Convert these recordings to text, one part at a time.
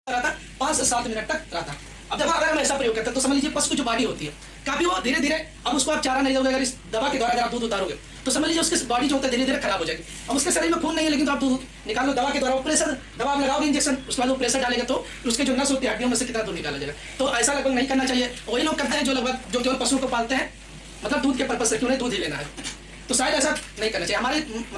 रहा था 5 से 7 मिनट तक रहा था। अब देखो अगर हम ऐसा प्रयोग करते हैं तो समझ लीजिए पशु की जो बॉडी होती है काफी वो धीरे धीरे, अब उसको आप चारा नहीं दोगे, अगर इस दवा के द्वारा अगर आप दूध उतारोगे तो समझ लीजिए उसकी बॉडी जो होता है धीरे धीरे खराब हो जाएगी। अब उसके शरीर में खून नहीं है लेकिन तो आप दूध निकाल लो दवा के द्वारा, प्रेशर दवा आप लगाओगे इंजेक्शन, उसके बाद वो प्रेशर डालेगा तो उसके जो नस होती है हड्डियों में से कितना दूध निकाला जाएगा। तो ऐसा लगभग नहीं करना चाहिए। वही लोग करते हैं जो लगभग जो केवल पशुओं को पालते हैं, मतलब दूध के पर्पज से, क्यों नहीं दूध ही लेना है, तो शायद ऐसा नहीं करना चाहिए।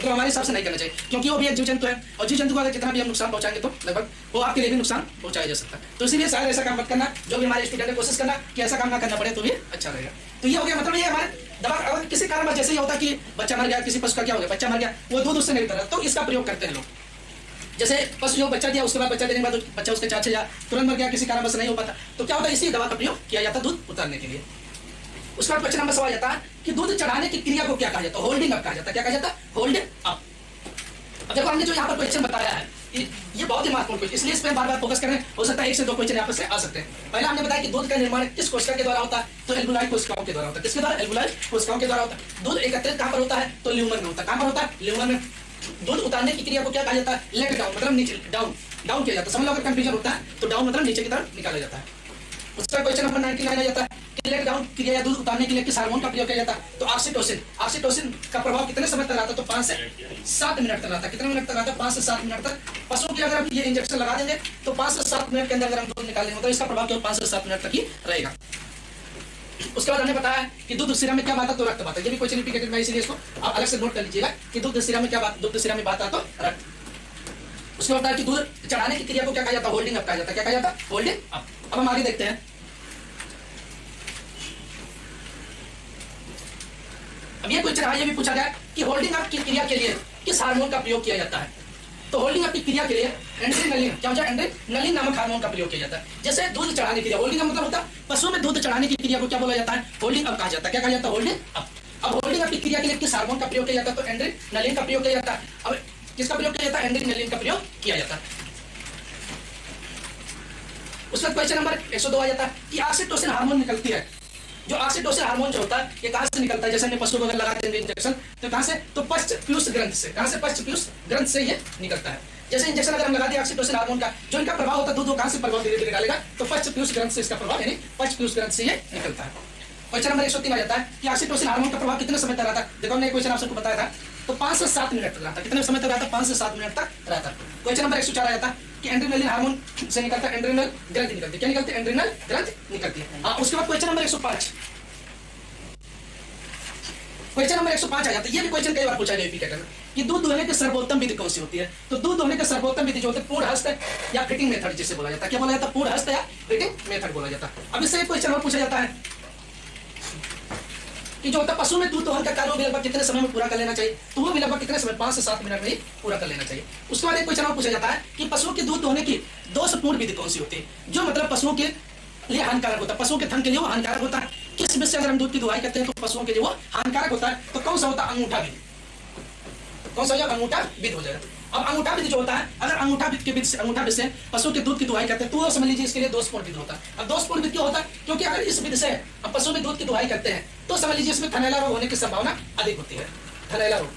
हमारे हिसाब से नहीं करना चाहिए, क्योंकि वो भी एक जीव जंतु है और जीव जंतु को अगर जितना भी हम नुकसान पहुंचाएंगे तो लगभग वो आपके लिए भी नुकसान पहुंचाया जा सकता है। तो इसीलिए शायद ऐसा काम मत करना। जो भी हमारे स्टूडेंट है कोशिश करना कि ऐसा काम ना करना पड़े तो भी अच्छा रहेगा। तो ये हो गया, मतलब ये हमारे दवा अगर किसी कारण जैसे ही होता कि बच्चा मर गया, किसी पशु का क्या हो गया, बच्चा मर गया, वो दूध उससे नहीं उतर, तो इसका प्रयोग करते हैं लोग। जैसे पशु जो बच्चा दिया उसके बाद बच्चा देने के बाद बच्चा उसके चाचे या तुरंत मर गया, किसी कारण से नहीं हो पाता, तो क्या होता है इसी दवा का प्रयोग किया जाता है दूध उतारने के लिए। उसके बाद क्वेश्चन नंबर सवाल जाता है कि दूध चढ़ाने की क्रिया को क्या कहा जाता है? होल्डिंग अप कहा जाता है। क्या कहा जाता है? Hold up. अब देखो हमने जो यहाँ पर क्वेश्चन बताया है ये बहुत ही महत्वपूर्ण क्वेश्चन, इसलिए इस पर बार बार फोकस करें। हो सकता है 1 से 2 क्वेश्चन यहाँ से आ सकते हैं। पहले हमने बताया कि दूध का निर्माण किस कोशिका के द्वारा होता है, तो एल्बुलाइट कोशिकाओं के द्वारा होता है। किसके द्वारा? एल्बुलाइट कोशिकाओं के द्वारा होता है। दूध एकत्रित कहाँ पर होता है? तो ल्यूमन में होता है। कहाँ पर होता है? ल्यूमन में। दूध उतारने की क्रिया को क्या कहा जाता है? लेट डाउन, मतलब नीचे डाउन किया जाता है। समझ लो अगर कंफ्यूजन होता है तो डाउन मतलब नीचे की तरफ निकाला जाता है। उसका क्वेश्चन नंबर 99 आ जाता है कि लेट डाउन क्रिया या दूध उतारने के लिए किस हार्मोन का प्रयोग किया जाता है? तो ऑक्सीटोसिन का प्रभाव कितने समय तक रहता है? तो 5 से 7 मिनट तक रहता है। कितने मिनट तक रहता है? 5 से 7 मिनट तक। पशु की अगर हम ये इंजेक्शन लगा देंगे तो 5 से 7 मिनट के अंदर अगर हम दूध निकालेंगे तो इसका प्रभाव केवल 5 से 7 मिनट तक ही रहेगा। उसके बाद हमने बताया कि दूध सिरा में क्या बात है? तो रक्त बात है। ये भी क्वेश्चन रिपीटेड है, इसीलिए इसको आप अलग से नोट कर लीजिएगा कि दूध सिरा में क्या बात, दूध सिरा में बात है तो रक्त। उसके बाद बताया कि दूध चढ़ाने की क्रिया को क्या कहा जाता है? होल्डिंग अप कहा जाता है। क्या कहा जाता है? Holding up. अब हम आगे देखते हैं। अब ये क्वेश्चन ये भी पूछा गया कि होल्डिंग अप की क्रिया के लिए किस हार्मोन का प्रयोग किया जाता है? तो होल्डिंग अप की क्रिया के लिए एंड्रेनलिन, क्या होता है? एंड्रेनलिन नामक हार्मोन का प्रयोग किया जाता है। जैसे दूध चढ़ाने की क्रिया, होल्डिंग का मतलब होता है पशु में दूध चढ़ाने की क्रिया को क्या बोला जाता है? होल्डिंग अप कहा जाता है। क्या कहा जाता है? Holding up. अब होल्डिंग अप की क्रिया के लिए किस हार्मोन का प्रयोग किया जाता है? तो एंड्रेनलिन का प्रयोग किया जाता है। अब किसका प्रयोग किया जाता है? एंड्रेनलिन का प्रयोग किया जाता है। उसका क्वेश्चन नंबर 102 आ जाता है कि ऑक्सीटोसिन हार्मोन निकलती है। जो ऑक्सीटोसिन हार्मोन जो होता है ये कहां से निकलता है? जैसे हमने पशु को अगर लगा देंगे इंजेक्शन तो कहां से? तो पश्च पीयूष ग्रंथ से। कहां से? पश्च पीयूष ग्रंथ से ये निकलता है। जैसे इंजेक्शन अगर हम लगा दिए ऑक्सीटोसिन हार्मोन का, जो इनका प्रभाव होता है दूध कहां से प्रभाव धीरे धीरे डालेगा? तो पश्च पीयूष ग्रंथ से इसका प्रभाव, यानी पश्च पीयूष ग्रंथ से ये निकलता है। क्वेश्चन नंबर 103 आ जाता है कि ऑक्सीटोसिन हार्मोन का प्रभाव कितने समय तक रहता है? देखो हमने क्वेश्चन आपको बताया था तो 5 से 7 मिनट तक रहता है। कितने समय तक रहता है? 5 से 7 मिनट तक रहता है। क्वेश्चन नंबर 104 आ जाता है कि एंड्रेनलिन हार्मोन से निकलता है एंड्रेनल ग्रंथि निकलती है। क्या निकलती है? एंड्रेनल ग्रंथि निकलती है। हाँ, उसके बाद क्वेश्चन नंबर 105 आ जाता है। ये भी क्वेश्चन कई बार पूछा गया रिपीटेड में कि दूध दुहने की सर्वोत्तम विधि कौन सी होती है? तो दूध दुहने की सर्वोत्तम विधि जो होती है पूर्ण हस्त या फिटिंग मेथड जिसे बोला जाता है। क्या बोला जाता है? पूर्ण हस्त या फिटिंग मेथड बोला जाता है। अब इससे एक क्वेश्चन और पूछा जाता है कि जो होता है पशु में दूध दोहन का कार्य लगभग कितने समय में पूरा कर लेना चाहिए? तो वो भी लगभग कितने समय? 5 से 7 मिनट में ही पूरा कर लेना चाहिए। उसके बाद एक क्वेश्चन और पूछा जाता है कि पशुओं के दूध दोहने की दोषपूर्ण विधि कौन सी होती है? जो मतलब पशुओं के लिए हानिकारक होता है, पशुओं के थन के लिए वो हानिकारक होता है। किस विधि से अगर हम दूध की दुहाई करते हैं तो पशुओं के लिए वो हानिकारक होता है, तो कौन सा होता है? अंगूठा विधि। कौन सा? अंगूठा विधि हो जाएगा। अब अंगूठा विधि जो होता है, अगर अंगूठा विधि से पशु के दूध की दुहाई करते हैं तो समझ लीजिए इसके लिए दोषपूर्ण विधि होता है। अब दोषपूर्ण विधि क्यों होता है? क्योंकि अगर इस विधि से हम पशु में दूध की दुहाई करते हैं तो समझ लीजिए इसमें थनैला रोग होने की संभावना अधिक होती है। थनैला रोग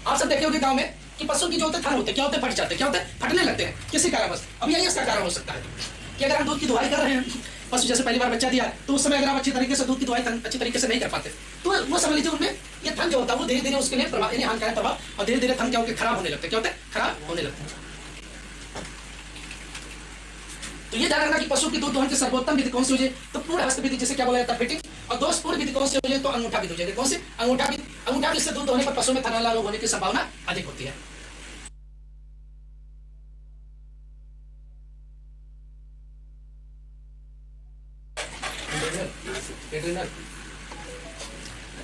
आप सब देखे होंगे गांव में कि पशु की जो होते थन होते क्या होते? फट जाते। क्या होते? फटने लगते हैं किसी कारणवश। अब यही इसका कारण हो सकता है कि अगर हम दूध की दुहाई कर रहे हैं, पशु जैसे पहली बार बच्चा दिया तो उस समय अगर आप अच्छी तरीके से दूध की दुहाई अच्छी तरीके से नहीं कर पाते तो वो समझ लीजिए उनमें ये थन जो होता है वो धीरे धीरे उसके लिए प्रभाव, यानी हानिकारक प्रभाव, और धीरे धीरे थन क्या होते? खराब होने लगते हैं। क्या होते हैं? खराब होने लगते हैं। तो ये ध्यान रखना कि पशु की दूध दोहन की सर्वोत्तम विधि कौन सी हो जाए? तो पूर्ण हस्त विधि जिसे क्या बोला जाता है? फिटिंग। और दोषपूर्ण विधि कौन सी हो जाए? तो अंगूठा विधि हो जाएगी। कौन सी? अंगूठा विधि। अंगूठा विधि से दूध दोहने पर पशु में थनैला रोग होने की संभावना अधिक होती है।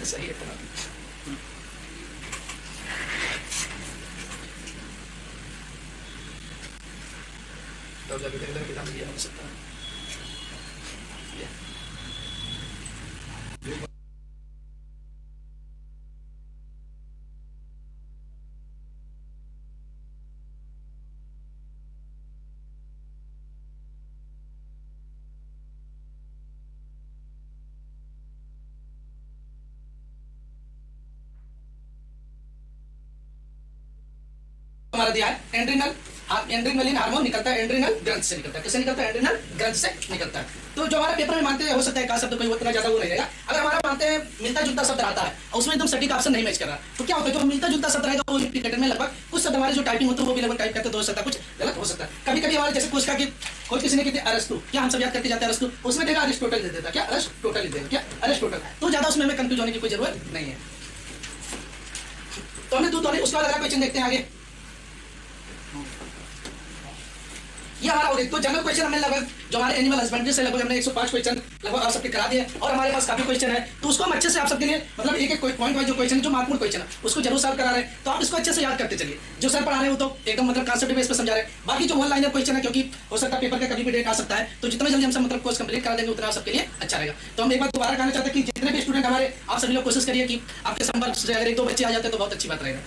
सही है। तो जब इधर किताब लिया हो सकता है। हमारा दिया है एंड्रेनल एड्रेनलिन हार्मोन निकलता है एड्रिनल ग्रंथ से निकलता है। किससे निकलता है? एड्रिनल ग्रंथ से निकलता है। तो जो हमारे पेपर में मानते हैं हो सकता है का शब्द कोई उतना ज्यादा वो नहीं रहेगा। अगर हमारा मानते हैं मिलता जुलता शब्द आता है और उसमें एकदम सटीक ऑप्शन नहीं मैच कर रहा, तो क्या होता है? जो मिलता जुलता शब्द रहेगा वो इंडिकेटर में लगभग कुछ शब्द हमारे जो टाइपिंग होता है वो भी लगभग टाइप करते तो हो सकता है कुछ गलत हो सकता है। कभी कभी हमारे जैसे कुछ का कि कोई किसी ने कहते अरस्तु, क्या हम सब याद करके जाते हैं अरस्तु, उसमें देगा अरिस्टोटल दे देता, क्या अरिस्टोटल दे देगा, क्या अरिस्टोटल, तो ज्यादा उसमें हमें कंफ्यूज होने की कोई जरूरत नहीं है। तो हमने तो नहीं, उसके बाद अगला क्वेश्चन देखते हैं आगे। ये हमारा तो जनरल क्वेश्चन हमने लगभग जो हमारे एनिमल हस्बेंड्री से लगभग हमने 105 क्वेश्चन लगभग आप सबके करा दिए और हमारे पास काफी क्वेश्चन है, तो उसको हम अच्छे से आप सबके लिए मतलब एक एक पॉइंट वाइज जो क्वेश्चन जो महत्वपूर्ण क्वेश्चन है उसको जरूर सॉल्व करा रहे हैं। तो आप इसको अच्छे से याद करते चलिए। जो सर पढ़ा रहे हो तो एकदम मतलब कॉन्सेप्ट बेस पे समझा रहे हैं। बाकी जो वन लाइनर क्वेश्चन है क्योंकि हो सकता है पेपर का कभी भी डेट आ सकता है, तो जितना जल्दी हम सब मतलब कोर्स कंप्लीट करा देंगे उतना सबके लिए अच्छा रहेगा। तो हम एक बार दोबारा कहना चाहते हैं कि जितने भी स्टूडेंट हमारे आप सभी लोग कोशिश करिए कि आपके संपर्क से अगर 1-2 बच्चे आ जाते हैं तो बहुत अच्छी बात रहेगा।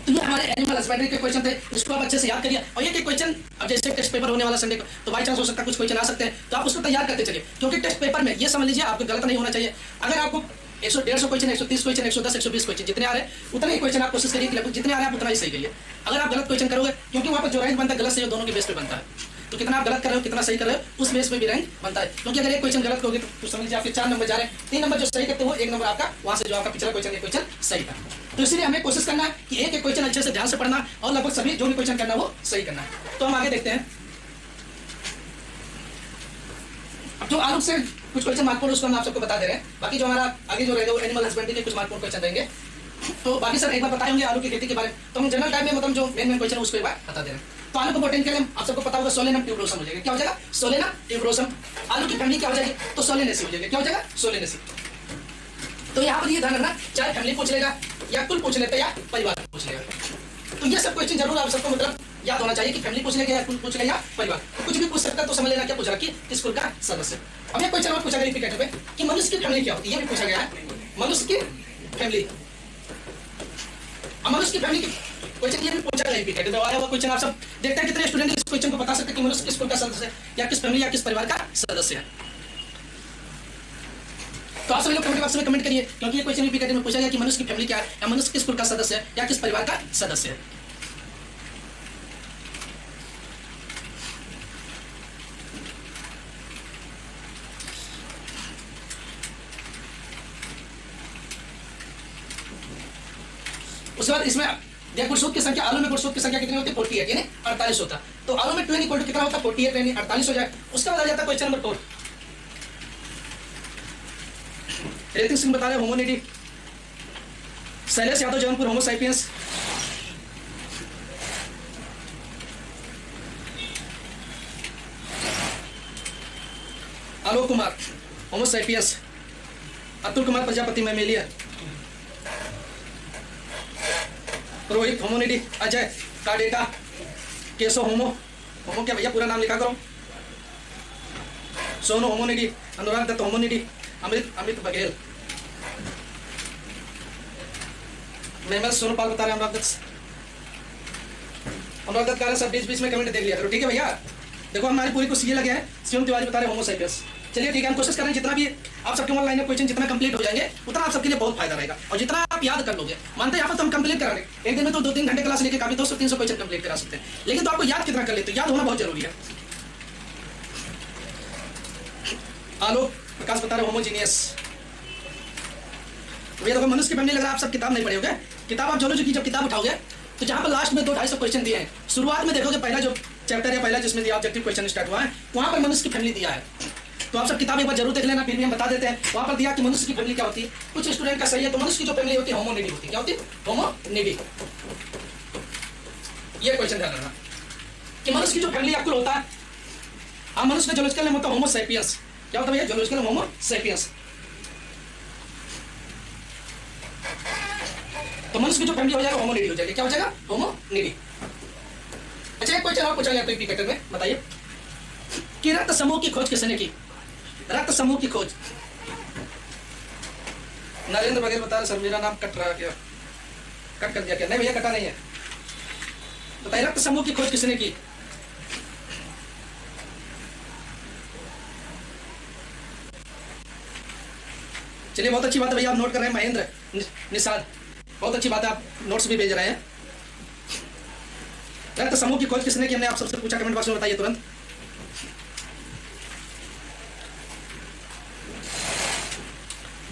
तो ये हमारे एनिमल हस्बेंड्री के क्वेश्चन थे, इसको आप अच्छे से याद करिए। और ये के क्वेश्चन अब जैसे टेस्ट पेपर होने वाला संडे को, तो बाई चांस हो सकता है कुछ क्वेश्चन आ सकते हैं, तो आप उसको तैयार करते चलिए। क्योंकि टेस्ट पेपर में ये समझ लीजिए आपको गलत नहीं होना चाहिए। अगर आपको 100-150 क्वेश्चन, 130 क्वेश्चन, 110, 120 क्वेश्चन जितने आ रहे हैं उतने ही क्वेश्चन आप कोशिश करिए कि लगभग जितने आ रहे हैं आप उतना ही सही करिए। अगर आप गलत क्वेश्चन करोगे, क्योंकि वहाँ पर जो रैंक बनता है गलत सही दोनों के बेस पे बनता है, तो कितना आप गलत कर रहे हो कितना सही कर रहे हो उस बेस पे भी रैंक बनता है। क्योंकि अगर एक क्वेश्चन गलत करोगे तो समझ लीजिए आपके 4 नंबर जा रहे हैं, 3 नंबर जो सही करते हो 1 नंबर आपका वहां से जो आपका पिछला क्वेश्चन सही था। तो इसलिए हमें कोशिश करना है कि एक एक क्वेश्चन अच्छे से ध्यान से पढ़ना और लगभग सभी जो भी क्वेश्चन करना वो सही करना है। तो हम आगे देखते हैं। अब जो आलोक से कुछ क्वेश्चन महत्वपूर्ण उसको हम आप सबको बता दे रहे हैं। बाकी जो हमारा आगे जो रहेगा वो एनिमल हस्बेंड्री के कुछ महत्वपूर्ण क्वेश्चन रहेंगे। तो बाकी सर एक बार बताए होंगे आलू की खेती के बारे में, तो हम जनरल टाइम में मतलब जो मेन क्वेश्चन है उसको एक बार बता दे रहे हैं। तो आलू को बोटेन के लिए आप सबको पता होगा सोलेनम ट्यूबरोसम हो जाएगा। क्या हो जाएगा? Solanum tuberosum. आलू की फैमिली क्या हो जाएगी? तो सोलेनेसी हो जाएगी। क्या हो जाएगा? सोलेनेसी। तो यहाँ पर ये ध्यान रखना, चाहे फैमिली पूछ लेगा या कुल पूछ लेते या परिवार पूछ लेगा, तो ये सब क्वेश्चन जरूर आप सबको मतलब याद होना चाहिए कि फैमिली पूछ लेगा या कुल पूछ लेगा या परिवार, कुछ भी पूछ सकता है। तो समझ लेना क्या पूछ रहा कि किस कुल का सदस्य। अब एक क्वेश्चन और पूछा गया रिपीटेड में कि मनुष्य की फैमिली क्या होती है, ये भी पूछा गया है। मनुष्य की फैमिली, मनुष्य की फैमिली की क्वेश्चन ये भी पूछा गया रिपीटेड में आया हुआ क्वेश्चन। आप सब देखते हैं कितने स्टूडेंट इस क्वेश्चन को बता सकते हैं कि मनुष्य किस कुल का सदस्य है या किस फैमिली या किस परिवार का सदस्य है। तो आप सभी लोग कमेंट बॉक्स में कमेंट करिए, क्योंकि ये क्वेश्चन रिपीटेड में पूछा गया कि मनुष्य की फैमिली क्या है या मनुष्य किस कुल का सदस्य है या किस परिवार का सदस्य है। उसके बाद इसमें गुणसूत्र की संख्या, आलू में गुणसूत्र की संख्या कितनी होती है? 48 यानी 48 होता। तो आलू में 2n इक्वल टू कितना होता है? 48 यानी 48 हो जाए। उसके बाद आ जाता है क्वेश्चन नंबर 4। ऋतिक सिंह बता रहे होमोनिडी, शैलेश यादव जौनपुर होमोसाइपियंस, आलोक कुमार होमोसाइपियंस, अतुल कुमार प्रजापति मैमेलिया, रोहित होमोनिडी, अजय कार्डेटा, केशव होमो क्या भैया पूरा नाम लिखा करो, सोनू होमोनिडी, अनुराग दत्त होमोनिडी, अमित बघेल, मेमल सोनपाल बता रहे हैं अनुराग दत्त का सब बीच में कमेंट देख लिया करो, ठीक है भैया। देखो हमारी पूरी कुछ ये लगे हैं। शिवम तिवारी बता रहे होमोसाइपियंस। चलिए ठीक है, हम कोशिश कर रहे हैं जितना भी आप सबके ऑनलाइन क्वेश्चन जितना कंप्लीट हो जाएंगे उतना आप सबके लिए बहुत फायदा रहेगा और जितना आप याद कर लोगे। मानते हैं यहाँ पर तो हम कंप्लीट करा रहे एक दिन में तो 2-3 घंटे क्लास लेके काफी 200-300 क्वेश्चन कंप्लीट करा सकते हैं, लेकिन तो आपको याद कितना कर लेते, याद होना बहुत जरूरी है। आलोक प्रकाश बता रहे होमोजीनियस। भैया देखो मनुष्य की फैमिली लग रहा है आप सब किताब नहीं पढ़े होगे। किताब आप जोलॉजी की जब किताब उठाओगे तो जहाँ पर लास्ट में 200-250 क्वेश्चन दिए हैं, शुरुआत में देखोगे पहला जो चैप्टर है पहला जिसमें ऑब्जेक्टिव क्वेश्चन स्टार्ट हुआ है वहाँ पर मनुष्य की फैमिली दिया है। तो आप सब किताब एक बार जरूर देख लेना, फिर भी हम बता देते हैं। वहाँ पर दिया कि मनुष्य की फैमिली क्या होती है। कुछ स्टूडेंट का सही है, तो मनुष्य की जो फैमिली होती है होमोनिडी होती है। क्या होती है? होमोनिडी। ये क्वेश्चन ध्यान रखना कि मनुष्य की जो फैमिली आपको होता है, हाँ मनुष्य का जोलॉजिकल नेम होता है होमोसैपियंस। क्या होता है भैया? Zoological name Homo sapiens. तो मनुष्य की जो फैमिली हो जाएगा होमोनिडी हो जाएगी। क्या हो जाएगा? होमोनिडी। अच्छा एक क्वेश्चन और पूछा गया तो पैटर्न में बताइए कि रक्त समूह की खोज किसने की? रक्त समूह की खोज नरेंद्र बघेल बता रहे सर मेरा नाम कट रहा क्या? कट कर दिया क्या? नहीं भैया कटा नहीं है। बताइए रक्त समूह की खोज किसने की? चलिए बहुत अच्छी बात है भैया, आप नोट कर रहे हैं। महेंद्र निषाद बहुत अच्छी बात है, आप नोट्स भी भेज रहे हैं। रक्त समूह की खोज किसने की? हमने आप सबसे पूछा, कमेंट बॉक्स में बताइए तुरंत।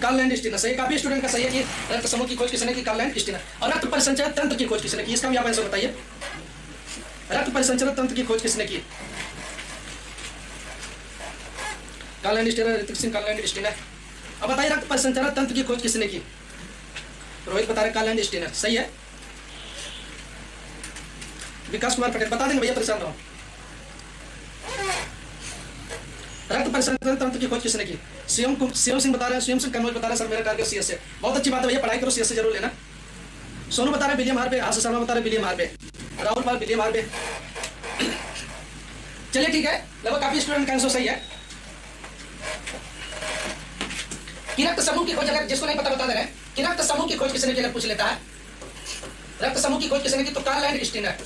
कार्ल लैंड स्टीनर सही, काफी स्टूडेंट का सही है कि रक्त समूह की खोज किसने की? Karl Landsteiner. और रक्त परिसंचरण तंत्र की खोज किसने की? इसका भी आप आंसर बताइए। रक्त परिसंचरण तंत्र की खोज किसने की? Karl Landsteiner, Hrithik Singh, Karl Landsteiner. अब बताइए रक्त परिसंचरण तंत्र की खोज किसने की? रोहित बता रहे कार्ल लैंड स्टीनर सही है। विकास कुमार पटेल बता देंगे भैया, परेशान रहो। रक्त परिसंचरण तंत्र की खोज किसने की? शिवम सिंह बता रहे हैं, शिवम सिंह कन्नौज बता रहे हैं सर मेरा टारगेट सीएस से। बहुत अच्छी बात है भैया, पढ़ाई करो, सीएस से जरूर लेना। सोनू बता रहे विलियम हार्वे, आशीष शर्मा बता रहे विलियम हार्वे, राहुल पाल विलियम हार्वे। चलिए ठीक है, लगभग काफी स्टूडेंट का आंसर सही है कि रक्त समूह की खोज, अगर जिसको नहीं पता बता दे रहे हैं कि रक्त समूह की खोज किसने की, अगर पूछ लेता है रक्त समूह की खोज किसने की, तो Karl Landsteiner,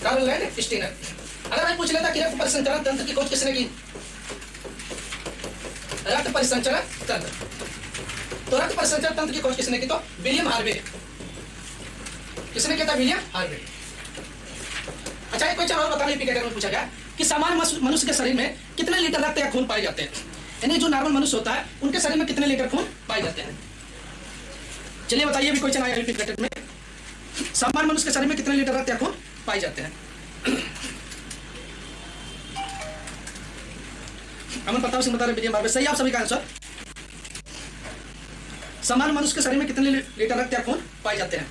Karl Landsteiner. अगर मैं पूछ लेता कि रक्त परिसंचरण तंत्र की खोज किसने की, रक्त परिसंचरण तंत्र, तो रक्त परिसंचरण तंत्र की खोज किसने की, तो विलियम हार्वे। किसने किया था? William Harvey. अच्छा एक क्वेश्चन और बताने की कैटेगरी में पूछा गया कि सामान्य मनुष्य के शरीर में कितने लीटर रक्त या खून पाए जाते हैं? यानी जो नॉर्मल मनुष्य होता है उनके शरीर में कितने लीटर खून पाए जाते हैं? चलिए बताइए, भी क्वेश्चन आया रिपीट कैटेगरी में, सामान्य मनुष्य के शरीर में कितने लीटर रक्त या खून पाए जाते हैं? अमन प्रताप सिंह बता रहे विलियम हार्वे सही, आप सभी का आंसर। सामान्य मनुष्य के शरीर में कितने लीटर रक्त या खून पाए जाते हैं?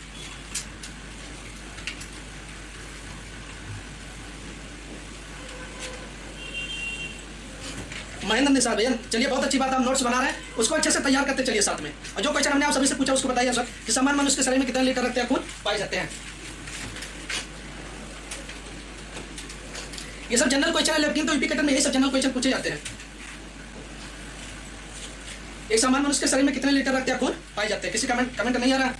महेंद्र निसार भैया, चलिए बहुत अच्छी बात, आप नोट्स बना रहे हैं, उसको अच्छे से तैयार करते चलिए साथ में। और जो क्वेश्चन हमने आप सभी से पूछा उसको बताइए सर कि सामान्य मनुष्य के शरीर में कितने लीटर रक्त या खून पाए जाते हैं? ये सब जनरल क्वेश्चन है, लेकिन तो यूपी कैटेगरी में यही सब जनरल क्वेश्चन पूछे जाते हैं। एक सामान्य मनुष्य के शरीर में कितने लीटर रक्त या खून पाए जाते हैं? किसी कमेंट नहीं आ रहा?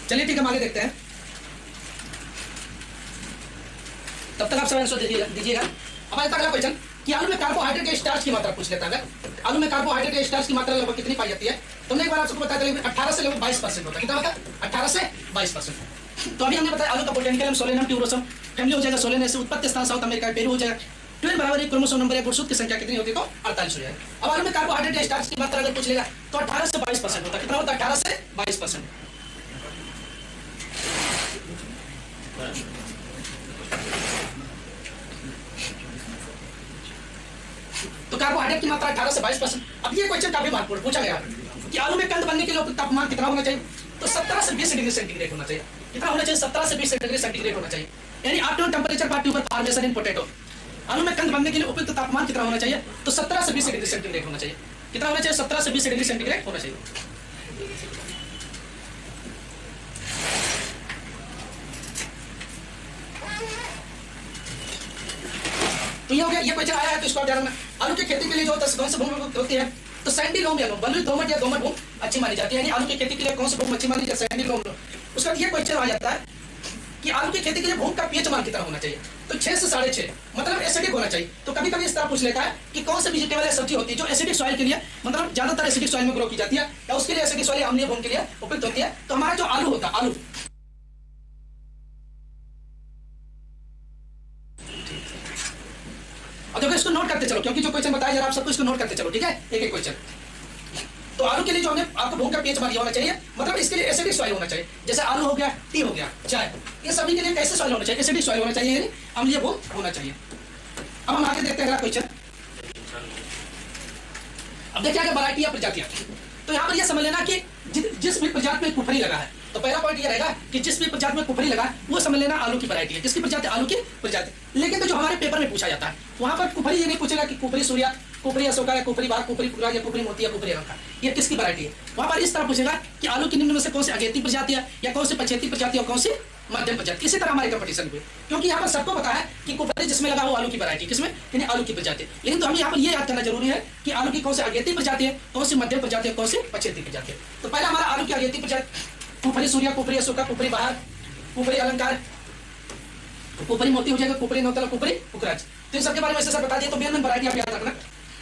चलिए ठीक है, हम आगे देखते हैं, तब तक आप सब आंसर दीजिएगा। अब आता अगला क्वेश्चन कि आलू में कार्बोहाइड्रेट या स्टार्च की मात्रा पूछ लेता है। अगर आलू में कार्बोहाइड्रेट या स्टार्च की मात्रा लगभग कितनी पाई जाती है? तो हमने एक बार आपको बताया था 18 से लगभग 22% होता है। कितना होता है? 18 से 22%। तो अभी हमने बताया आलू का बोटेनिकल सोलेनम ट्यूबरोसम, फैमिली हो जाएगा सोलेनेसी, उत्पत्ति स्थान साउथ अमेरिका, पेरू हो जाएगा। 12 बराबर एक क्रोमोसोम नंबर या गुणसूत्र की संख्या कितनी होती है? तो 48 हो जाएगा। अब आलू में कार्बोहाइड्रेट या स्टार्च की मात्रा अगर पूछ लेगा तो 18 से 22% होता है। कितना होता है? 18 से 22%। तो कार्बोहाइड्रेट की मात्रा 18 से 22%। अब ये क्वेश्चन काफी महत्वपूर्ण पूछा गया कि आलू में कंद बनने के लिए तापमान कितना होना चाहिए? तो 17 से 20 डिग्री सेंटीग्रेड होना चाहिए। कितना होना चाहिए? 17 से 20 डिग्री सेंटीग्रेड होना चाहिए। यानी optimum temperature for tuber formation in potato. आलू में कंद बनने के लिए उपयुक्त तापमान कितना होना चाहिए? तो 17 से 20 डिग्री सेंटीग्रेड होना चाहिए। कितना होना चाहिए? 17 से 20 डिग्री सेंटीग्रेड होना चाहिए। तो ये हो गया, ये क्वेश्चन आया है तो इसको ध्यान रखना। आलू की खेती के लिए जो कौन सी भूमि होती है? तो सैंडी लोम या बलुई दोमट या दोमट भूमि अच्छी मानी जाती है। यानी आलू की खेती के लिए कौन सी भूमि अच्छी मानी जाती है? सैंडी लोम। उसका ये क्वेश्चन आ जाता है कि आलू की खेती के लिए भूमि का पीएच मान कितना होना चाहिए? तो 6 से 6.5, मतलब एसिडिक होना चाहिए। तो कभी कभी इस तरह पूछ लेता है कि कौन सी वेजिटेबल या सब्जी होती है जो एसिडिक सॉइल के लिए, मतलब ज्यादातर एसिडिक सॉइल में ग्रो की जाती है, या उसके लिए एसिडिक सॉइल अम्लीय भूमि के लिए उपयुक्त होती है? तो हमारा जो आलू होता है, आलू और देखो इसको नोट करते चलो, क्योंकि जो क्वेश्चन बताया जा रहा है आप सबको इसको नोट करते चलो, ठीक है? एक एक क्वेश्चन। तो आलू के लिए जो हमने आपको भूमि का पीएच मान होना चाहिए, मतलब इसके लिए एसिडिक सॉइल होना चाहिए। जैसे आलू हो गया, टी हो गया, चाय, ये सभी के लिए कैसे सॉइल होना चाहिए? एसिडिक सॉइल होना चाहिए, यानी अम्लीय भूमि होना चाहिए। अब हम आगे देखते हैं अगला क्वेश्चन। अब देखिए आगे वैरायटी या प्रजातियां। तो यहाँ पर यह समझ लेना कि जिस भी प्रजाति में कुफरी लगा है, तो पहला पॉइंट ये रहेगा कि जिस भी प्रजाति में कुफरी लगा वो समझ लेना आलू की वैरायटी है। किसकी प्रजाति? आलू की प्रजाति। लेकिन तो जो हमारे पेपर में पूछा जाता है वहां पर कुफरी ये नहीं पूछेगा कि कुफरी सूर्या, कुफरी अशोका या कुफरी बाग, कुफरी पुरा या कुफरी मोती या कुफरी रंका, ये किसकी वैरायटी है? वहां पर इस तरह पूछेगा कि आलू की निम्न में से कौन सी अगेती प्रजाति है, या कौन सी पछेती प्रजाति, और कौन सी मध्यम प्रजाति। इसी तरह हमारे कंपटीशन हुए, क्योंकि यहाँ पर सबको पता है कि कुफरी जिसमें लगा वो आलू की वैरायटी, किसमें? यानी आलू की प्रजाति। लेकिन तो हमें यहाँ पर ये याद करना जरूरी है कि आलू की कौन सी अगेती प्रजाति है, कौन सी मध्यम प्रजाति है, कौन सी पछेती प्रजाति है। तो पहला हमारा आलू की अगेती प्रजाति कुफरी सूर्या, कुफरी अशोका, कुफरी बहार, कुफरी अलंकार, कुफरी मोती हो जाएगा, कुफरी नौतला, कुफरी पुखराज। तो इन सबके बारे में ऐसे बता दिए। तो मेन वैरायटी आप याद रखना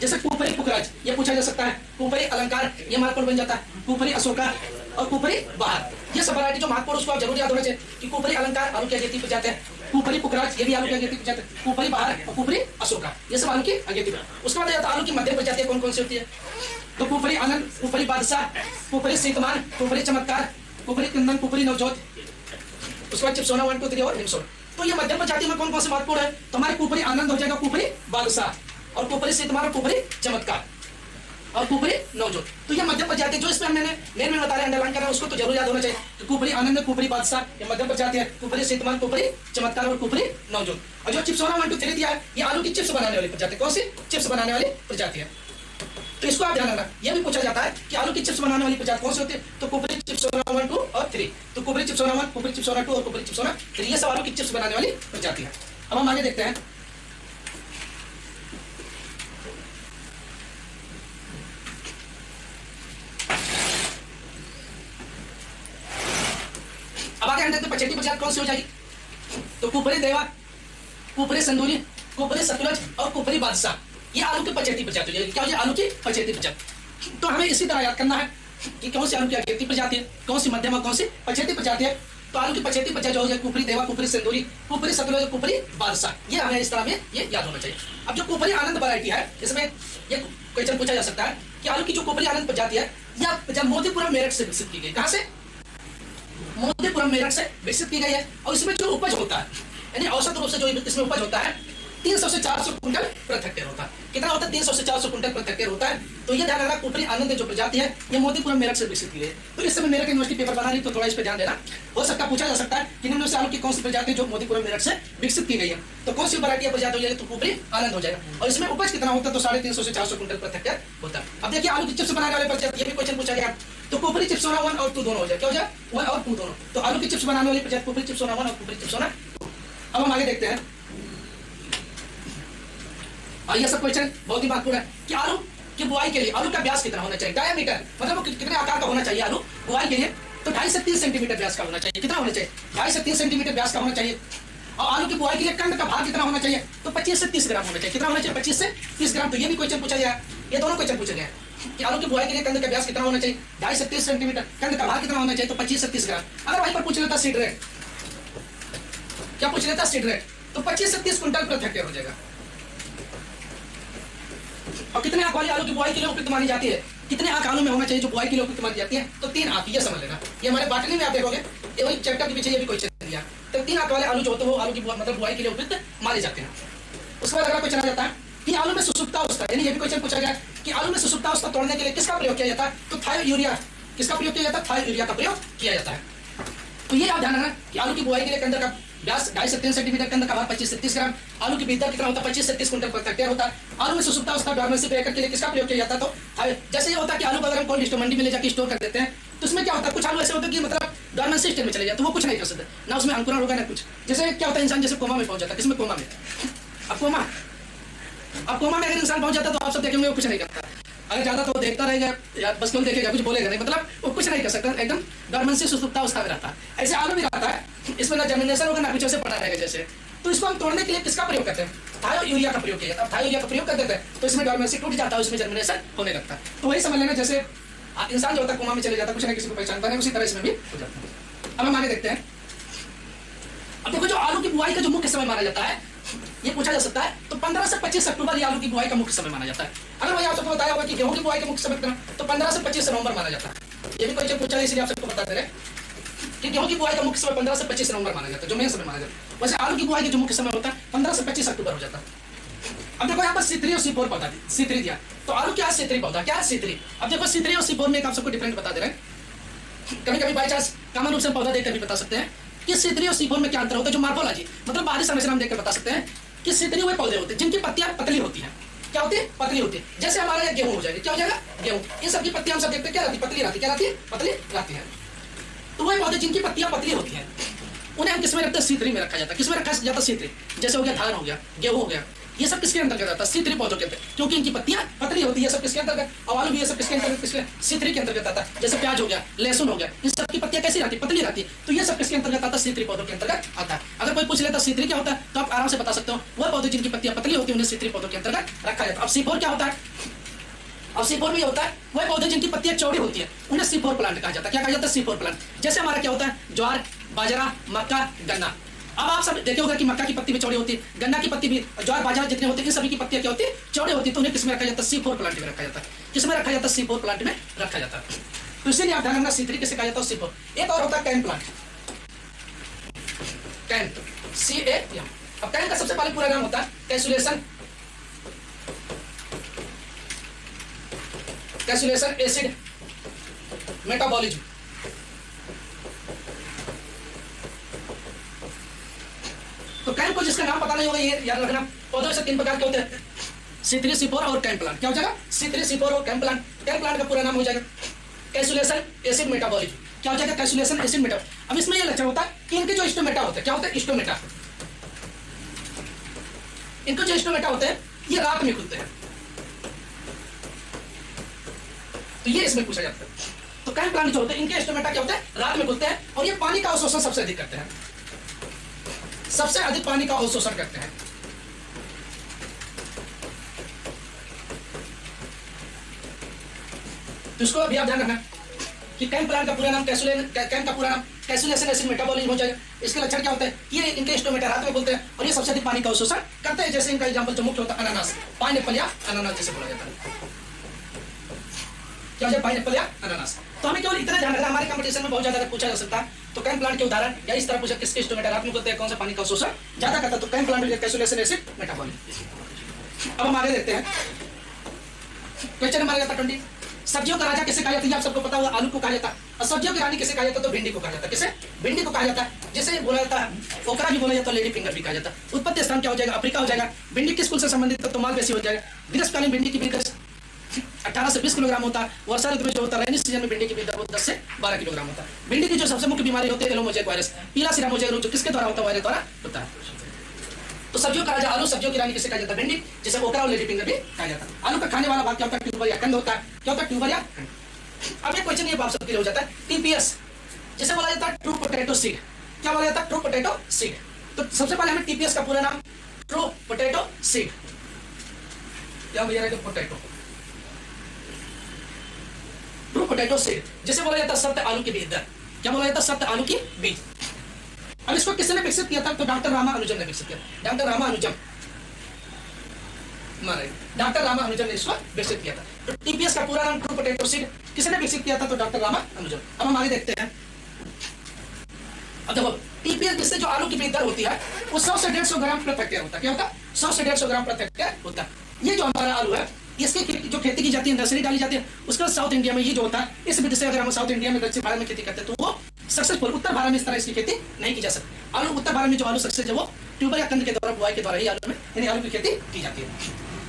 जैसे कुफरी पुखराज ये पूछा जा सकता है, कुफरी अलंकार ये महत्वपूर्ण बन जाता है, कुफरी अशोका और कुफरी बाहर, ये सब वैरायटी जो महत्वपूर्ण उसको आप जरूर याद होना चाहिए कि कुफरी अलंकार आलू की अगेती पे जाते हैं, कुफरी पुखराज ये भी आलू की अगेती पे जाते हैं, कुफरी बाहर और कुफरी अशोका ये सब आलू की अगेती पे। उसके बाद आता आलू की मध्य प्रजातियां कौन कौन सी होती है, तो कुफरी आनंद, कुफरी बादशाह, कुफरी शीतमान, कुफरी चमत्कार, कुफरी कुंदन, कुफरी नवजोत, उसके बाद चिपसोना 1 2 3 और हिमसोना। तो ये मध्यम प्रजाति में कौन कौन से महत्वपूर्ण है, तो हमारे कुफरी आनंद हो जाएगा, कुफरी बादशाह और कुफरी शीतमान और कुफरी चमत्कार और कुफरी नवजोत। तो ये मध्यम प्रजाति जो इसमें मैंने मेन में बता रहे अंडरलाइन कर रहे हैं उसको तो जरूर याद होना चाहिए कि कुफरी आनंद, कुफरी बादशाह ये मध्यम प्रजाति है, कुफरी शीतमान, कुफरी चमत्कार और कुफरी नवजोत। और जो चिपसोना 1 2 3 दिया है ये आलू की चिप्स बनाने वाली प्रजाति, कौन सी चिप्स बनाने वाली प्रजाति है, तो इसको आप ध्यान रखना। ये भी पूछा जाता है कि आलू की चिप्स बनाने वाली प्रजाति कौन सी होती है, तो कुफरी चिप्सोना 1 2 और 3, तो कुफरी चिप्सोना 1, कुफरी चिप्सोना 2 और कुफरी चिप्सोना 3 ये सब आलू की चिप्स बनाने वाली प्रजाति है। अब हम आगे देखते हैं, अब आगे हम देखते हैं पछेटी प्रजाति कौन सी हो जाएगी, तो कुफरी देवा, कुफरी संदूरी, कुफरी सतलज और कुफरी बादशाह ये आलू की पछेटी प्रजाति हो जाएगी। क्या हो जाए, आलू की पछेटी प्रजाति। तो हमें इसी तरह याद करना है कि कौन सी आलू की अगेती प्रजाति है, कौन सी मध्यम और कौन सी पछेटी प्रजाति है। तो आलू की पछेटी प्रजाति हो जाए कुफरी देवा, कुफरी सिंदूरी, कुफरी सतलज, कुफरी बादशाह, ये हमें इस तरह में ये याद होना चाहिए। अब जो कुफरी आनंद वैरायटी है इसमें ये क्वेश्चन पूछा जा सकता है कि आलू की जो कुफरी आनंद प्रजाति है या जब मोतीपुरम मेरठ से विकसित की गई, कहां से, मोतीपुरम मेरठ से विकसित की गई है। और इसमें जो उपज होता है यानी औसत रूप से जो इसमें उपज होता है 300 से 400 कुंटल प्रति हेक्टेयर होता है। कितना होता है, 300 से 400 कुंटल प्रति हेक्टेयर होता है। तो ये ध्यान रखना कुफरी आनंद जो प्रजाति है ये मोतीपुरम मेरठ से विकसित की गई है। तो इस समय मेरठ यूनिवर्सिटी पेपर बना रही तो थोड़ा इस पर ध्यान देना, हो सकता है पूछा जा सकता है कि निम्न से आलू की कौन सी प्रजाति जो मोतीपुरम मेरठ से विकसित की गई है, तो कौन सी वैरायटी प्रजाति हो जाएगी, तो कुफरी आनंद हो जाएगा। और इसमें उपज कितना होता है, तो 350 से 400 कुंटल प्रति हेक्टेयर होता है। अब देखिए आलू की चिप्स बनाने वाले प्रजाति ये भी क्वेश्चन पूछा गया, तो कुफरी चिप्सोना 1 और 2 दोनों हो जाए, क्या हो जाए 1 और 2 दोनों। तो आलू की चिप्स बनाने वाली प्रजाति कुफरी चिप्सोना 1 और कुफरी चिप्सोना 2। अब हम आगे देखते हैं, और ये सब क्वेश्चन बहुत ही महत्वपूर्ण है कि आलू की बुआई के लिए आलू का व्यास कितना होना चाहिए, डायमीटर मतलब वो कितने आकार का होना चाहिए आलू बुआई के लिए, तो 2.5 से 3 सेंटीमीटर व्यास का होना चाहिए। कितना होना चाहिए, 2.5 से 3 सेंटीमीटर व्यास का होना चाहिए। और आलू की बुआई के लिए कंद का भार कितना होना चाहिए, तो 25 से 30 ग्राम होना चाहिए। कितना होना चाहिए, 25 से 30 ग्राम। तो ये भी क्वेश्चन पूछा गया, ये दोनों क्वेश्चन पूछे गए कि आलू की बुआई के लिए कंद का व्यास कितना होना चाहिए, 2.5 से 30 सेंटीमीटर, कंद का भार कितना होना चाहिए, तो 25 से 30 ग्राम। अगर वहीं पर पूछ लेता सीड रेट, क्या पूछ लेता सीड रेट, तो 25 से 30 कुंटल प्रति हेक्टेयर हो जाएगा। और कितने आंख वाली आलू की बुआई के लिए उपयुक्त मानी जाती है, कितने आंख आलू में होना चाहिए जो बुआई के लिए उपयुक्त मानी जाती है, तो 3 आंख, ये समझ लेना। ये हमारे बाटनी में आप देखोगे ये वही चैप्टर के पीछे ये भी क्वेश्चन दिया, तो 3 आंख वाले आलू जो होते हैं वो आलू की मतलब बुआई के लिए उपयुक्त माने जाते हैं। उसके बाद अगला क्वेश्चन आ जाता है कि आलू में सुसुप्ता अवस्था, यानी ये भी क्वेश्चन पूछा गया कि आलू में सुसुप्ता अवस्था तोड़ने के लिए किसका प्रयोग किया जाता है, तो थायो यूरिया, किसका प्रयोग किया जाता है, थायो यूरिया का प्रयोग किया जाता है। तो ये आप ध्यान रखना कि आलू की बुआई के लिए कंद का व्यास 2.5 से 3 सेंटीमीटर, कंद का भार 25 से 30 ग्राम, आलू की बीजदर कितना होता है, 25 से 30 कुंटल प्रति हेक्टेयर होता है। आलू में सुसुप्ता अवस्था डॉर्मेंसी पीरियड के लिए किसका प्रयोग किया जाता है, तो जैसे ये होता है कि आलू को अगर हम कोल्ड स्टोर मंडी में ले जाकर स्टोर कर देते हैं तो उसमें क्या होता है, कुछ आलू ऐसे होते हैं कि मतलब डॉर्मेंसी स्टेट में चले जाते हैं, वो कुछ नहीं कर सकते, ना उसमें अंकुरण होगा ना कुछ। जैसे क्या होता है, इंसान जैसे कोमा में पहुंच जाता है, किसमें, कोमा में। अब कोमा में अगर इंसान पहुंच जाता है तो आप सब देखेंगे वो कुछ नहीं करता, अगर ज्यादा तो देखता रहेगा या बस केवल देखेगा, कुछ बोलेगा नहीं, मतलब वो कुछ नहीं कर सकता, एकदम डॉर्मेंसी सुसुप्ता अवस्था में रहता है। ऐसे आलू भी रहता है, इसमें ना जर्मिनेशन होगा ना कुछ, ऐसे पड़ा रहेगा जैसे। तो इसको हम तोड़ने के लिए किसका प्रयोग करते हैं, थायो यूरिया का प्रयोग किया जाता है। थायो यूरिया का प्रयोग कर देते हैं तो इसमें डॉर्मेंसी टूट जाता है, उसमें जर्मिनेशन होने लगता है। तो वही समझ लेना, जैसे इंसान जो होता है कोमा में चले जाता है, कुछ ना किसी को पहचानता नहीं, उसी तरह इसमें भी हो जाता है। अब हम आगे देखते हैं, अब देखो जो आलू की बुआई का जो मुख्य समय माना जाता है ये पूछा जा सकता है, तो 15 से 25 अक्टूबर ये आलू की बुआई का मुख्य समय माना जाता है। अगर भाई आप सबको बताया होगा कि गेहूं की बुआई का मुख्य समय कितना, तो 15 से 25 नवंबर माना जाता है। ये भी क्वेश्चन पूछा है, इसलिए आप सबको बता दे रहे हैं कि गेहूं की बुआई का मुख्य समय 15 से 25 नवंबर माना जाता है, जो मेन समय माना जाता है। वैसे आलू की बुआई का जो मुख्य समय होता है 15 से 25 अक्टूबर हो जाता है। अब देखो यहाँ पर C3 और C4 पौधा C3 दिया, तो आलू क्या है, C3 पौधा क्या है, C3। अब देखो C3 और C4 में एक आप सबको डिफरेंट बता दे रहे हैं, कभी कभी बाई चांस कॉमन रूप से पौधा देखकर भी बता सकते हैं कि C3 और C4 में क्या अंतर होता है, जो मार्फोलॉजी मतलब बाहरी संरचना हम देखकर बता सकते हैं कि C3 हुए पौधे होते हैं जिनकी पत्तियां पतली होती हैं। क्या होती है, पतली होती है। जैसे हमारा ये गेहूं हो जाएगा, क्या हो जाएगा, गेहूं। इन सब की पत्तियां हम सब देखते हैं क्या रहती है, पतली रहती है, क्या रहती है, पतली रहती है। तो वही पौधे जिनकी पत्तियां पतली होती हैं उन्हें हम किसमें रखते हैं, C3 में रखा जाता है। किसमें रखा जाता है, C3। जैसे हो गया धान, हो गया गेहूं, हो गया ये सब किसके अंतर्गत आता है? C3 पौधों के अंदर, क्योंकि इनकी पत्तियां पतली होती है। ये सब किसके अंतर्गत? और आलू भी ये सब किसके अंतर्गत? किसके? C3 के अंतर्गत आता है। जैसे प्याज हो गया, लहसुन हो गया, इन सब की पत्तियां कैसी रहती है? पतली रहती है। तो ये सब किसके अंतर्गत आता है? C3 पौधों के अंतर्गत आता है। अगर कोई पूछ लेता C3 क्या होता है, तो आप आराम से बता सकते हो, वह पौधे जिनकी पत्तियां पतली होती है उन्हें C3 पौधों के अंतर्गत रखा जाता है। अब C4 क्या होता है? अब C4 भी होता है वह पौधे जिनकी पत्तियां चौड़ी होती है, उन्हें C4 प्लांट कहा जाता है। क्या कहा जाता है? C4 plant. जैसे हमारा क्या होता है? ज्वार, बाजरा, मक्का, गन्ना। अब आप सब देखे होगा कि मक्का की पत्ती भी चौड़ी होती है, गन्ना की पत्ती भी, ज्वार बाजरा जितने होते हैं, इन सभी की पत्तियां क्या होती है? चौड़ी होती है। तो उन्हें किसमें रखा जाता है? C4 प्लांट में रखा जाता है। किसमें रखा जाता है? C4 प्लांट में रखा जाता है। तो इसीलिए आप ध्यान रखना C3 किसे कहा जाता है? C4। एक और होता है कैन प्लांट, कैन, CAN। अब कैन का सबसे पहले पूरा नाम होता है कैंसुलेशन एसिड मेटाबॉलिज्म। तो कैन को जिसका नाम पता नहीं होगा ये याद रखना, पौधों से 3 प्रकार के होते हैं, C3, C4 और कैन प्लांट। क्या हो जाएगा? C3, C4 और कैन प्लांट। कैन प्लांट का पूरा नाम हो जाएगा कैंसुलेशन एसिड मेटाबॉलिज्म। क्या हो जाएगा? कैंसुलेशन एसिड मेटा। अब इसमें ये लक्षण होता है कि इनके जो स्टोमेटा होते हैं, क्या होते हैं? स्टोमेटा। इनको जो स्टोमेटा होते हैं ये रात में खुलते हैं, तो ये इसमें पूछा जाता है। तो कैन प्लांट जो होते हैं इनके स्टोमेटा क्या होते हैं? रात में खुलते हैं और ये पानी का अवशोषण सबसे अधिक करते हैं, सबसे अधिक पानी का अवशोषण करते हैं। तो इसको अभी आप ध्यान रखना कि कैन प्लांट का पूरा नाम कैन का पूरा नाम कैंसुलेशन एसिड मेटाबॉलिज्म हो जाएगा। इसके लक्षण क्या होते हैं? ये इनके स्टोमेटा रात में खुलते हैं और ये सबसे अधिक पानी का अवशोषण करते हैं। जैसे इनका एग्जांपल जो मुख्य होता है अनानास, पाइनएप्पल या अनानास जैसे बोला जाता है। क्या हो पाइनएप्पल या अनानास। तो हमें केवल इतना ध्यान रखना, हमारे कंपटीशन में बहुत ज्यादा पूछा जा सकता है। तो कैन प्लांट के उदाहरण या इस तरह पूछा किसके स्टोमेटा रात में खुलते हैं, कौन सा पानी का अवशोषण ज्यादा करता है, तो कैन प्लांट कैंसुलेशन एसिड मेटाबॉलिज्म। अब हम आगे देखते हैं क्वेश्चन नंबर 20। सब्जियों का राजा किसे कहा जाता है? आप सबको पता होगा, आलू को कहा जाता है। और सब्जियों की रानी किसे कहा जाता है? तो भिंडी को कहा जाता है। किसे? भिंडी को कहा जाता है। जैसे बोला जाता है ओकरा भी बोला जाता है, लेडी फिंगर भी कहा जाता है। उत्पत्ति स्थान क्या हो जाएगा? अफ्रीका हो जाएगा। भिंडी किस कुल से संबंधित है? तो मालवेसी हो जाएगा। ग्रीष्मकालीन भिंडी की वृद्धि 18 से 20 किलोग्राम होता है। वर्षा ऋतु में जो होता है रेनी सीजन में भिंडी की वृद्धि 10 से 12 किलोग्राम होता है। भिंडी की जो सबसे मुख्य बीमारी होती है एलोमोजेक वायरस, पीला सिरा मोजेक रोग, जो किसके द्वारा होता है? वायरस द्वारा होता है। तो सब्जियों का राजा आलू, सब्जियों की रानी किसे कहा जाता है? भिंडी, जिसे ओकरा और लेडी फिंगर भी कहा जाता है। आलू का खाने वाला भाग क्या होता है? ट्यूबर या कंद होता है। क्या होता है? ट्यूबर या कंद। अब एक क्वेश्चन ये आप सबके लिए हो जाता है TPS, जिसे बोला जाता है ट्रू पोटैटो सीड। क्या बोला जाता है? True potato seed. तो सबसे पहले हमें TPS का पूरा नाम ट्रू पोटैटो सीड, क्या भैया रहेगा? पोटैटो, ट्रू पोटैटो सीड, जिसे बोला जाता है सत्य आलू की बीज। क्या बोला जाता है? सत्य आलू की बीज। अब इसको किसने विकसित किया था? तो डॉक्टर रामानुजन ने विकसित किया। डॉक्टर रामानुजन डॉक्टर रामानुजन ने इसको विकसित किया था। तो TPS का पूरा नाम ट्रू पोटैटो सीड किसने विकसित किया था? तो डॉक्टर रामानुजन। अब हम आगे देखते हैं। अब देखो TPS जिससे जो आलू की वृद्धि दर होती है वो 100 से 150 ग्राम प्रति हेक्टेयर होता है। क्या होता है? 100 से 150 ग्राम प्रति हेक्टेयर होता है। ये जो हमारा आलू है इसकी जो खेती की जाती है, नर्सरी डाली जाती है, उसका साउथ इंडिया में ये जो होता है, इस विधि से अगर हम साउथ इंडिया में, दक्षिण भारत में खेती करते हैं तो वो सक्सेसफुल। उत्तर भारत में इस तरह इसकी खेती नहीं की जा सकती। आलू उत्तर भारत में जो आलू सक्सेस है वो ट्यूबर या कंद के द्वारा, बुआई के द्वारा ही आलू में यानी आलू की खेती की जाती है।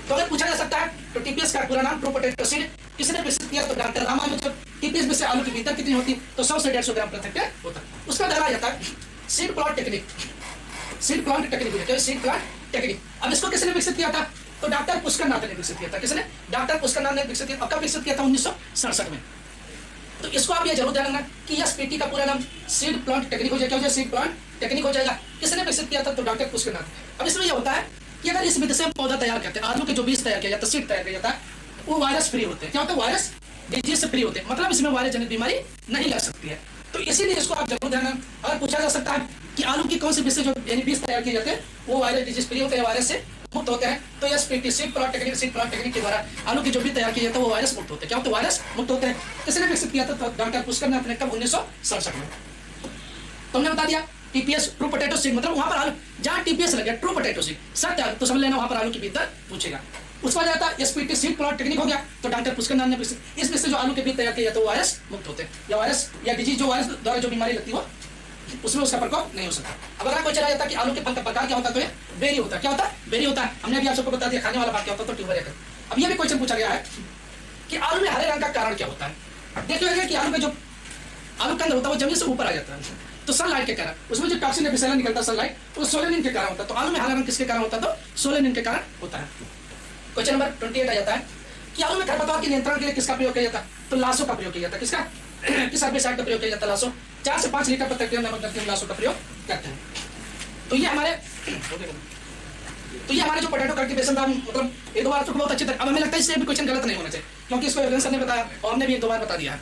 तो अगर पूछा जा सकता है तो TPS का पूरा नाम ट्रू पोटैटो सीड किसने विकसित किया? तो डॉक्टर रामानुजन। TPS में से आलू की वृद्धि कितनी होती है? तो 100 से 150 ग्राम प्रति हेक्टेयर होता है। उसका डाला जाता है seed plant technique. Seed plant technique, seed plant technique. अब इसको किसने विकसित किया था? तो डॉक्टर पुष्कर नाथ ने विकसित किया था। किसने? डॉक्टर पुष्कर नाथ ने विकसित किया। कब विकसित किया था? 1967 में। तो इसको आप ये जरूर ध्यान रखना कि SPT का पूरा नाम सीड प्लांट टेक्निक हो जाएगा। क्या हो जाएगा? सीड प्लांट टेक्निक हो जाएगा। किसने विकसित किया था? तो डॉक्टर पुष्कर नाथ। अब इसमें यह होता है कि अगर इस विधि से पौधा तैयार करते हैं, आलू के जो बीज तैयार किया जाता है, सीड तैयार किया जाता है, वो वायरस फ्री होते हैं। क्या होता है? वायरस डिजीज से फ्री होते हैं, मतलब इसमें वायरस जनित बीमारी नहीं लग सकती है। तो इसीलिए इसको आप जरूर ध्यान। अगर पूछा जा सकता है कि आलू की कौन सी बीज से जो यानी बीज तैयार किए जाते हैं वो वायरस डिजीज फ्री होते हैं, वायरस से मुक्त होते हैं, तो SPT सीड प्लांट टेक्निक के द्वारा आलू की जो भी तैयार किया जाता है वो वायरस मुक्त होते हैं। क्या होते हैं? वायरस मुक्त होते हैं। किसने विकसित किया था? तो डॉक्टर पुष्कर नाथ ने। कब? 1967 में। तुमने बता दिया TPS ट्रू पोटैटो सीड, मतलब वहां पर आलू जहां TPS लग गया ट्रू पोटैटो सीड सत्य आलू, तो समझ लेना वहां पर आलू की बीज दर पूछेगा। उसका जाता है SPT सीड प्लांट टेक्निक हो गया, तो डॉक्टर पुष्कर नाथ ने विकसित। इस से जो आलू के बीज तैयार किया जाता है वो वायरस मुक्त होते हैं, या वायरस या डिजीज जो वायरस द्वारा जो बीमारी लगती है उसमें उसका प्रकोप नहीं हो सकता। अब अगर कोई चला जाता कि आलू के फल का प्रकार क्या होता है? तो ये बेरी होता है। क्या होता है? बेरी होता है। हमने अभी आप सबको बता दिया खाने वाला भाग क्या होता है? तो ट्यूबर या कंद। अब ये भी क्वेश्चन पूछा गया है कि आलू में हरे रंग का कारण क्या होता है? देखिए कि आलू का जो आलू कंद होता है वो जमीन से ऊपर आ जाता है, तो सनलाइट के कारण उसमें जो टॉक्सिन एपिसेला निकलता है सनलाइट, वो सोलेनिन के कारण होता है। तो आलू में हरा रंग किसके कारण होता है? तो सोलेनिन के कारण होता है। क्वेश्चन नंबर 28 आ जाता है कि आलू में खरपतवार के नियंत्रण के लिए किसका प्रयोग किया जाता है? तो लासो का प्रयोग किया जाता है। किसका? किस हेर्बिसाइड का प्रयोग किया जाता है? लासो। 4 से 5 लीटर प्रति नमक करके हम लासो का प्रयोग करते हैं। तो ये हमारे जो पोटैटो कल्टीवेशन था, मतलब एक दो बार तो बहुत अच्छी तरह, अब हमें लगता है इससे भी क्वेश्चन गलत नहीं होना चाहिए, क्योंकि इसको एविडेंस ने बताया और हमने भी एक दो बार बता दिया है।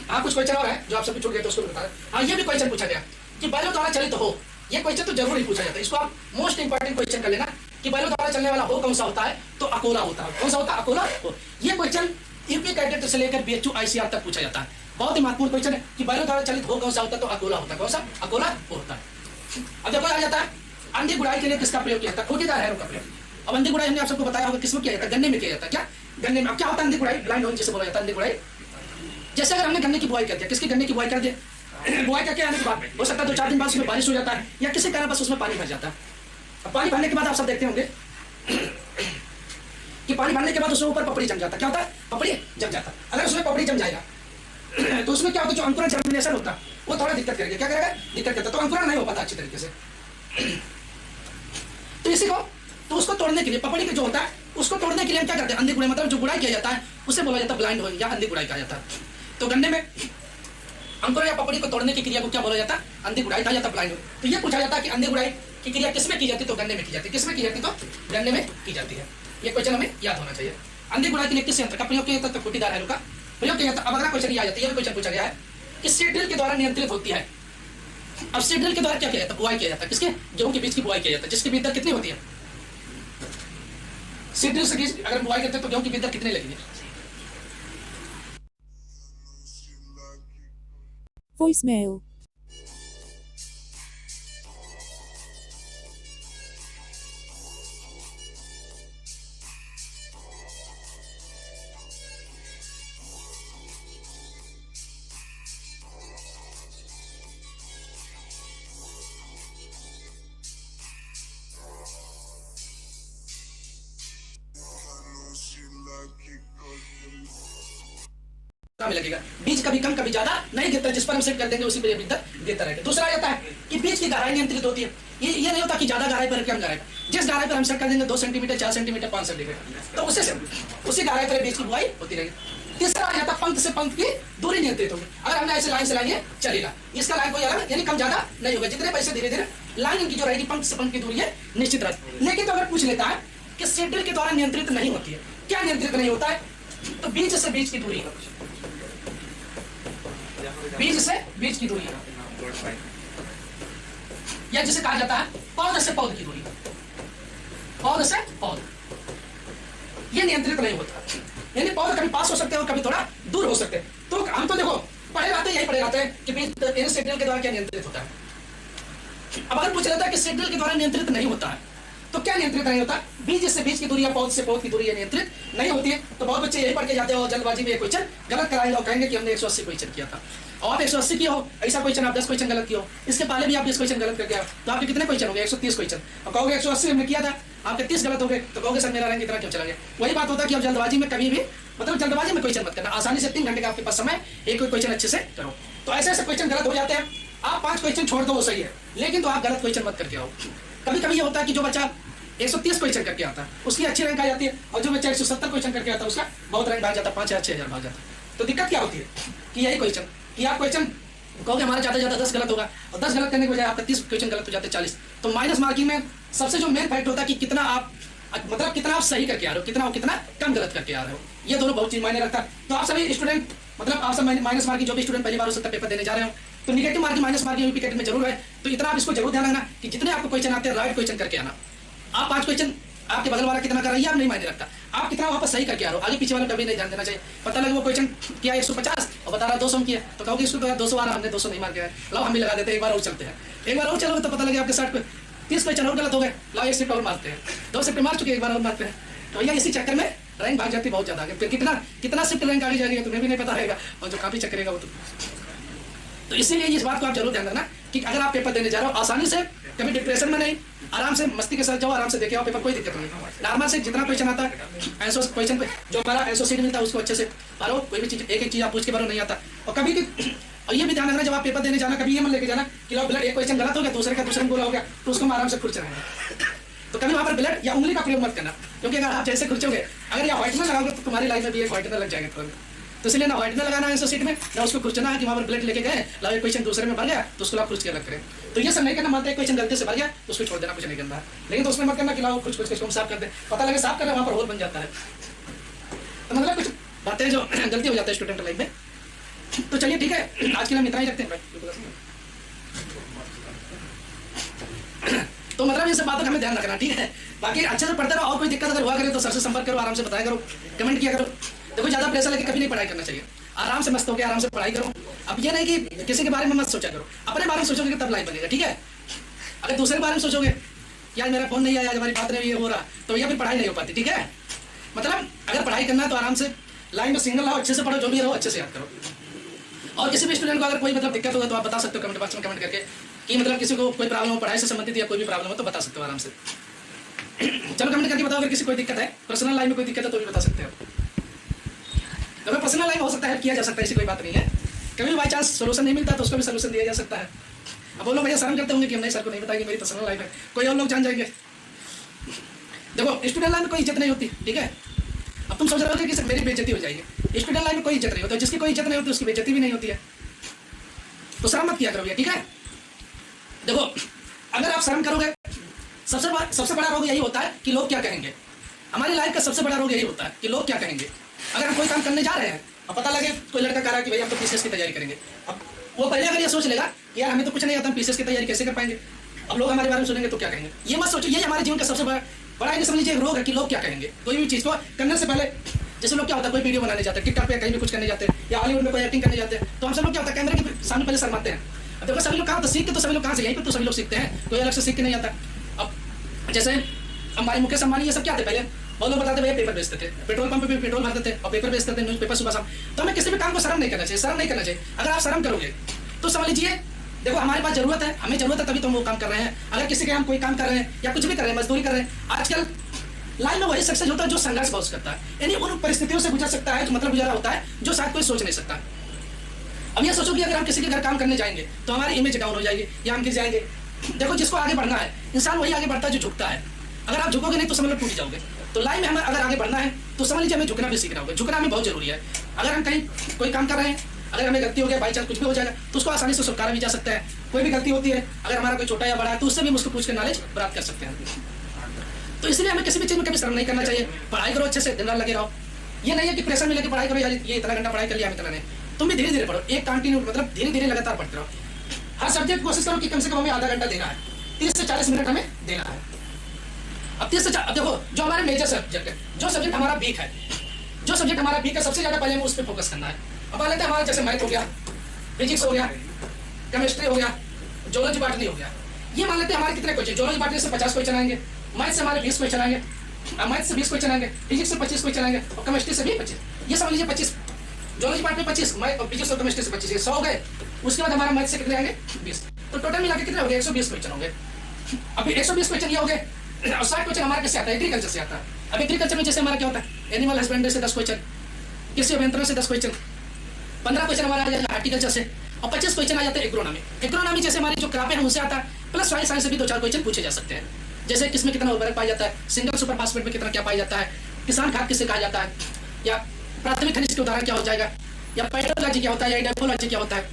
हाँ, कुछ क्वेश्चन और है जो आप सभी छूट गए तो उसको बता रहे। हाँ, ये भी क्वेश्चन पूछा गया कि बैलों द्वारा चलित हो। ये क्वेश्चन तो जरूर ही पूछा जाता है, इसको आप मोस्ट इंपॉर्टेंट क्वेश्चन कर लेना कि बैलों द्वारा चलने वाला हो कौन सा होता है? तो अकोला होता है। कौन सा होता है? अकोला हो। ये क्वेश्चन यूपी कैडेट से लेकर BHU ICR तक पूछा जाता है। बहुत ही महत्वपूर्ण क्वेश्चन है कि बैलों द्वारा चलित हो कौन सा होता है? तो अकोला होता है। कौन सा? अकोला होता है। अब देखो आ जाता है अंधी गुड़ाई के लिए किसका प्रयोग किया जाता है? खूंटीदार हैरों का प्रयोग। अब अंधी गुड़ाई हमने आप सबको बताया होगा किसमें किया जाता है? गन्ने में किया जाता है। क्या? गन्ने में। अब क्या होता है अंधी गुड़ाई? ब्लाइंड होने जिसे बोला जाता है अंधी गुड़ाई। जैसे अगर हमने गन्ने की बुआई कर दिया, किसकी गन्ने की बुआई कर दिया, बुआई करके आने के बाद हो सकता है 2-4 दिन बाद उसमें बारिश हो जाता है या किसी कारण बस उसमें पानी भर जाता है। अब पानी भरने के बाद आप सब देखते होंगे कि पानी भरने के बाद उसमें ऊपर पपड़ी जम जाता है। क्या होता है? पपड़ी जम जाता है। अगर उसमें पपड़ी जम जाएगा तो उसमें क्या होता है? जो अंकुरण जर्मिनेशन होता है वो थोड़ा दिक्कत करेगा। क्या करेगा? दिक्कत करता है, तो अंकुरण नहीं हो पाता अच्छी तरीके से। तो इसी को, तो उसको तोड़ने के लिए, पपड़ी का जो होता है उसको तोड़ने के लिए हम क्या करते हैं? अंधी गुड़ाई, मतलब जो गुड़ाई किया जाता है उसे बोला जाता है ब्लाइंड होइंग या अंधी गुड़ाई कहा जाता है। तो गन्ने में अंकुर या पपड़ी को तोड़ने की क्रिया को क्या बोला जाता है? अंधी गुड़ाई कहा जाता है, ब्लाइंड। तो ये पूछा जाता है कि अंधी गुड़ाई की क्रिया किसमें की जाती है? तो गन्ने में की जाती है। किसमें की जाती है? तो गन्ने में की जाती है। ये क्वेश्चन हमें याद होना चाहिए। अंधी गुड़ाई के लिए किस यंत्र का प्रयोग किया जाता है? तो खूंटीदार हैरों का प्रयोग किया जाता है। अब अगला क्वेश्चन आ जाता है, ये भी क्वेश्चन पूछा गया है कि सीड ड्रिल के द्वारा नियंत्रित होती है। अब सीड ड्रिल के द्वारा क्या किया जाता है? बुआई किया जाता है। किसके? गेहूं के बीज की बुआई किया जाता है, जिसकी बीज दर कितनी होती है? सीड ड्रिल से बीज अगर बुआई करते हैं तो गेहूं की बीज दर कितनी लगेगी? Voicemail. में लगेगा। बीज कभी कम कभी ज्यादा नहीं गिरता, जिस पर हम सेट कर देंगे उसी पर बीज दर गिरता रहेगा। दूसरा आता है कि बीज की गहराई नियंत्रित होती है। ये नहीं होता कि ज्यादा गहराई पर कम गहराई पर, जिस गहराई पर हम सेट कर देंगे 2 सेंटीमीटर 4 सेंटीमीटर 5 सेंटीमीटर, तो उससे उसी गहराई पर बीज की बुआई होती रहेगी। तीसरा आ जाता है पंक्ति से पंक्ति की दूरी नियंत्रित होगी। अगर हमने ऐसे लाइन से लाएंगे चलेगा, इसका लाइन कोई अलग यानी कम ज्यादा नहीं होगा। जितने पैसे धीरे धीरे लाइन इनकी जो रहेगी पंक्ति से पंक्ति की दूरी है निश्चित रहती। लेकिन तो अगर पूछ लेता है कि सीड ड्रिल के द्वारा नियंत्रित नहीं होती है, क्या नियंत्रित नहीं होता है? तो बीज से बीज की दूरी, बीज से बीज की दूरी, या जिसे कहा जाता है पौध से पौध की दूरी, पौध से पौध, ये नियंत्रित नहीं होता। यानी पौध कभी पास हो सकते हैं और कभी थोड़ा दूर हो सकते हैं। तो हम तो देखो पढ़े रहते हैं, यही पढ़े रहते हैं कि बीज सीड ड्रिल के द्वारा क्या नियंत्रित होता है। अब अगर पूछ लेता है कि सीड ड्रिल के द्वारा नियंत्रित नहीं होता है तो क्या नियंत्रित नहीं होता? बीज से बीज की दूरी या पौध से पौध की दूरी ये नियंत्रित नहीं होती है। तो बहुत बच्चे यही पढ़ के जाते हैं और जल्दबाजी में ये क्वेश्चन गलत कराएंगे और कहेंगे कि हमने 180 क्वेश्चन किया था और आप 180 किया हो, ऐसा क्वेश्चन आप 10 क्वेश्चन गलत किया हो, इसके पहले भी आप 20 क्वेश्चन गलत करके आओ, तो आपके कितने क्वेश्चन हो गए? 130 क्वेश्चन। और कहोगे 180 हमने किया था, आपके 30 गलत हो गए, तो कहोगे सर मेरा रैंक इतना क्यों चला गया? वही बात होता है कि अब जल्दबाजी में कभी भी, मतलब जल्दबाजी में क्वेश्चन मत करना, आसानी से 3 घंटे का आपके पास समय, एक कोई क्वेश्चन अच्छे से करो। तो ऐसे ऐसे क्वेश्चन गलत हो जाते हैं। आप 5 क्वेश्चन छोड़ दो वो सही है, लेकिन तो आप गलत क्वेश्चन मत करके आओ। कभी कभी ये होता है कि जो बच्चा 130 क्वेश्चन करके आता है उसकी अच्छी रैंक आ जाती है, और जो बच्चा 170 क्वेश्चन करके आता है उसका बहुत रैंक भाग जाता है, 5,000 6,000 भाग जाता है। तो दिक्कत क्या होती है कि यही क्वेश्चन कि आप क्वेश्चन कहोगे हमारा ज्यादा ज्यादा 10 गलत होगा, और 10 गलत करने के बजाय आपका 30 क्वेश्चन गलत हो जाते हैं 40। तो माइनस मार्किंग में सबसे जो मेन फैक्ट होता है कि कितना आप, मतलब कितना आप सही करके आ रहे हो, कितना कम गलत करके आ रहे हो, ये दोनों बहुत चीज मायने रखता है। तो आप सभी स्टूडेंट, मतलब आप सब माइनस मार्किंग जो भी स्टूडेंट पहली बार हो सकता है पेपर देने जा रहे हो, तो negative marking minus marking UP cadet में जरूर है। तो इतना आप इसको जरूर ध्यान रखना कि जितने आपको क्वेश्चन आते हैं राइट क्वेश्चन करके आना। आप 5 क्वेश्चन आपके बगल वाला कितना कर रहा है आप नहीं मायने रखता, आप कितना वहाँ पर सही करके आ रहे हो, आगे पीछे वाला कभी नहीं ध्यान देना चाहिए। पता लगे वो क्वेश्चन किया 150 और बता रहा 200 किया, तो कहोगे इसको तो 200 आ रहा, हमने 200 नहीं मार के आए, लो हम भी लगा देते हैं, एक बार और चलते हैं। एक बार और चलोगे तो पता लगे आपके 30 क्वेश्चन और गलत हो गए, लो 1 शिफ्ट और मारते हैं, 2 शिफ्ट मार चुके एक बार और मारते हैं। तो भैया इसी चक्कर में रैंक भाग जाती है बहुत ज्यादा, फिर कितना शिफ्ट रैंक आगे जाएगी तुम्हें भी नहीं पता रहेगा, और जो काफी चक्करेगा वो तो इसीलिए इस बात को आप जरूर ध्यान रखना कि अगर आप पेपर देने जा रहे हो आसानी से कभी डिप्रेशन में नहीं, आराम से मस्ती के साथ जाओ, आराम से देखे आओ पेपर, कोई दिक्कत नहीं। नॉर्मल से जितना क्वेश्चन आता है ऐसो क्वेश्चन पे जो हमारा ऐसो सीट मिलता है उसको अच्छे से पारो, कोई भी चीज एक चीज आप पूछ के बारो नहीं आता। और कभी और ये भी ध्यान रखना जब आप पेपर देने जाना कभी ये मत लेके जाना कि लो ब्लड एक क्वेश्चन गलत हो गया, दूसरे का दूसरे में बोला हो गया तो उसको आराम से खुर्च रहेंगे। तो कभी वहां पर ब्लड या उंगली का प्रयोग मत करना, क्योंकि अगर आप जैसे खुर्चोगे, अगर या व्हाइटनर लगाओगे तो तुम्हारी लाइफ में भी एक व्हाइटनर लग जाएगा तुरंत। तो इसलिए ना व्हाइटनर लगाना है सीट में, ना उसको खुर्चना है कि वहां पर ब्लड लेके गए, लाओ एक क्वेश्चन दूसरे में भर गया तो उसको आप खुर्च के अलग करें। तो ये सब नहीं करना, मानते एक क्वेश्चन गलती से भर गया तो उसको छोड़ देना, कुछ नहीं करना है। लेकिन तो उसमें मत करना कि लाओ खुर्च के साफ कर दे, पता लगे साफ करना वहां पर होल बन जाता है। तो मतलब कुछ बातें जो गलती हो जाती है स्टूडेंट लाइफ में। तो चलिए ठीक है, आज के लिए हम इतना ही रखते हैं। तो मतलब ये सब बातों का हमें ध्यान रखना, ठीक है। बाकी अच्छे से पढ़ते रहो, और कोई दिक्कत अगर हुआ करे तो सर से संपर्क करो, आराम से बताया करो, कमेंट किया करो। देखो ज्यादा प्रेशर लेके कभी नहीं पढ़ाई करना चाहिए, आराम से मस्त होकर आराम से पढ़ाई करो। अब ये नहीं कि किसी के बारे में मत सोचा करो, अपने बारे में सोचोगे तब लाइफ बनेगा, ठीक है। अगर दूसरे के बारे में सोचोगे यार मेरा फोन नहीं आया, आज हमारी बात नहीं ये हो रहा, तो भैया फिर पढ़ाई नहीं हो पाती, ठीक है। मतलब अगर पढ़ाई करना है तो आराम से लाइन में सिंगल रहो, अच्छे से पढ़ो, जो भी रहो अच्छे से याद करो। और किसी भी स्टूडेंट को अगर कोई मतलब दिक्कत होगा तो आप बता सकते हो कमेंट बॉक्स में कमेंट करके कि मतलब किसी को कोई प्रॉब्लम हो पढ़ाई से संबंधित या कोई भी प्रॉब्लम हो तो बता सकते हो आराम से। चलो कमेंट करके बताओ अगर किसी कोई दिक्कत है, पर्सनल लाइफ में कोई दिक्कत है तो भी बता सकते हो। तो पर्सनल लाइफ हो सकता है किया जा सकता है, ऐसी कोई बात नहीं है। कभी बाई चांस सोल्यूशन नहीं मिलता तो उसको भी सोल्यूशन दिया जा सकता है। अब वो लोग भैया शर्म करते होंगे कि हम नहीं सर को नहीं बताएंगे मेरी पर्सनल लाइफ है, कोई और लोग जान जाएंगे। देखो स्टूडेंट लाइफ में कोई इज्जत नहीं होती, ठीक है। अब तुम सोच रहे हो कि सर मेरी बेइज्जती हो जाएगी, स्टूडेंट लाइफ में कोई इज्जत नहीं होती, जिसकी कोई इज्जत नहीं होती उसकी बेइज्जती भी नहीं होती है। तो शर्म मत किया करो भैया, ठीक है। देखो अगर आप शर्म करोगे, सबसे बड़ा रोग यही होता है कि लोग क्या कहेंगे। हमारी लाइफ का सबसे बड़ा रोग यही होता है कि लोग क्या कहेंगे। अगर हम कोई काम करने जा रहे हैं और पता लगे कोई लड़का कह रहा है कि भैया हम तो पीसीएस की तैयारी करेंगे, अब वो पहले अगर ये सोच लेगा यार हमें तो कुछ नहीं आता, हम पीसीएस की तैयारी कैसे कर पाएंगे, अब लोग हमारे बारे में सुनेंगे तो क्या कहेंगे। ये मत सोचो, ये हमारे जीवन का सबसे बड़ा समझ लीजिए रोग है कि लोग क्या कहेंगे। कोई भी चीज़ को करने से पहले, जैसे लोग क्या होता है कोई वीडियो बनाने जाते हैं टिकटॉक पे, कहीं भी कुछ करने जाते हैं या हॉलीवुड में कोई एक्टिंग करने जाते हैं, तो हम सब लोग क्या होता है कैमरे के सामने पहले शर्माते हैं। अब देखो सभी लोग कहाँ तो सीख के तो सभी लोग कहाँ से, यहीं पर तो सभी लोग सीखते हैं, कोई अलग से सीख के नहीं आता। अब जैसे हमारे मुकेश अंबानी ये सब क्या थे, पहले बहुत लोग बताते भैया पेपर बेचते थे, पेट्रोल पंप पे पेट्रोल भरते थे और पेपर बेचते थे, न्यूज़ पेपर सुबह शाम। तो हमें किसी भी काम को शर्म नहीं करना चाहिए, शर्म नहीं करना चाहिए। अगर आप शर्म करोगे तो समझ लीजिए देखो हमारे पास जरूरत है, हमें जरूरत है तभी तो हम वो काम कर रहे हैं। अगर किसी के हम कोई काम कर रहे हैं या कुछ भी कर रहे हैं, मजदूरी कर रहे हैं, आजकल लाइफ में वही सक्सेस होता है जो संघर्ष बहुत करता है, यानी उन परिस्थितियों से गुजर सकता है जो मतलब गुजरा होता है जो शायद कोई सोच नहीं सकता। अब ये सोचो कि अगर हम किसी के घर काम करने जाएंगे तो हमारी इमेज डाउन हो जाएगी या हम गिर जाएंगे। देखो जिसको आगे बढ़ना है, इंसान वही आगे बढ़ता है जो झुकता है। अगर आप झुकोगे नहीं तो समझ लो टूट जाओगे। तो लाइफ में हमें अगर आगे बढ़ना है तो समझ लीजिए हमें झुकना भी सीखना होगा, झुकना हमें बहुत जरूरी है। अगर हम कहीं कोई काम कर रहे हैं, अगर हमें गलती हो गया, बाई चांस कुछ भी हो जाएगा तो उसको आसानी से स्वीकारा भी जा सकता है। कोई भी गलती होती है, अगर हमारा कोई छोटा या बड़ा है तो उससे भी हम उसको पूछ कर नॉलेज प्राप्त कर सकते हैं। तो इसलिए हमें किसी भी चीज़ में कभी शर्म नहीं करना चाहिए। पढ़ाई करो अच्छे से, दिन रात लगे रहो। ये नहीं है कि प्रेशर में लेके पढ़ाई करो यार ये इतना घंटा पढ़ाई कर लिया, हम इतना नहीं। तुम भी धीरे धीरे पढ़ो, एक कंटिन्यू मतलब धीरे धीरे लगातार पढ़ते रहो। हर सब्जेक्ट कोशिश करो कि कम से कम हमें आधा घंटा देना है, 30 से 40 मिनट हमें देना है। अब 30 से अब देखो जो हमारे मेजर सब्जेक्ट है, जो सब्जेक्ट हमारा वीक है, जो सब्जेक्ट हमारा वीक है सबसे ज़्यादा पहले हमें उस पर फोकस करना है। अब मान लेते हैं हमारा जैसे मैथ हो गया, फिजिक्स हो गया, केमिस्ट्री हो गया, जोलॉजी बॉटनी हो गया। ये मान लेते हैं हमारे कितने क्वेश्चन, जोलॉजी बॉटनी से 50 क्वेश्चन आएंगे, मैथ से हमारे 20 क्वेश्चन आएंगे, मैथ से 20 क्वेश्चन आएंगे, फिजिक्स से 25 क्वेश्चन आएंगे और केमिस्ट्री से भी 25। ये समझ लीजिए 25, जोलॉजी पार्ट में 25, मैथ और फिजिक्स और केमिस्ट्री से 25, ये 100 हो गए। उसके बाद हमारा मैथ से कितने आएंगे 20, तो टोटल मिला के कितने हो गए 120 क्वेश्चन होंगे। अभी 120 क्वेश्चन ये हो गए और 60 क्वेश्चन हमारे किससे आता है, एग्रीकल्चर से आता है। अब एग्रीकल्चर में जैसे हमारा क्या होता है, एनिमल हस्बेंड्री से 10 क्वेश्चन, कृषि अभियंत्रण से 10 क्वेश्चन, 15 क्वेश्चन हमारा आ जाएगा हार्टिकल्चर से और 25 क्वेश्चन आ जाते हैं एग्रोनॉमी। एग्रोनॉमी जैसे हमारी जो क्रापें हैं उनसे आता है, प्लस सॉइल साइंस से भी 2-4 क्वेश्चन पूछे जा सकते हैं। जैसे किसमें कितना उर्वरक पाया जाता है, सिंगल सुपर फास्फेट में कितना क्या पाया जाता है, किसान खाद किसे कहा जाता है, या प्राथमिक खनिज के उदाहरण क्या हो जाएगा, या पेट्रोलॉजी क्या होता है, या डायफोलॉजी क्या होता है,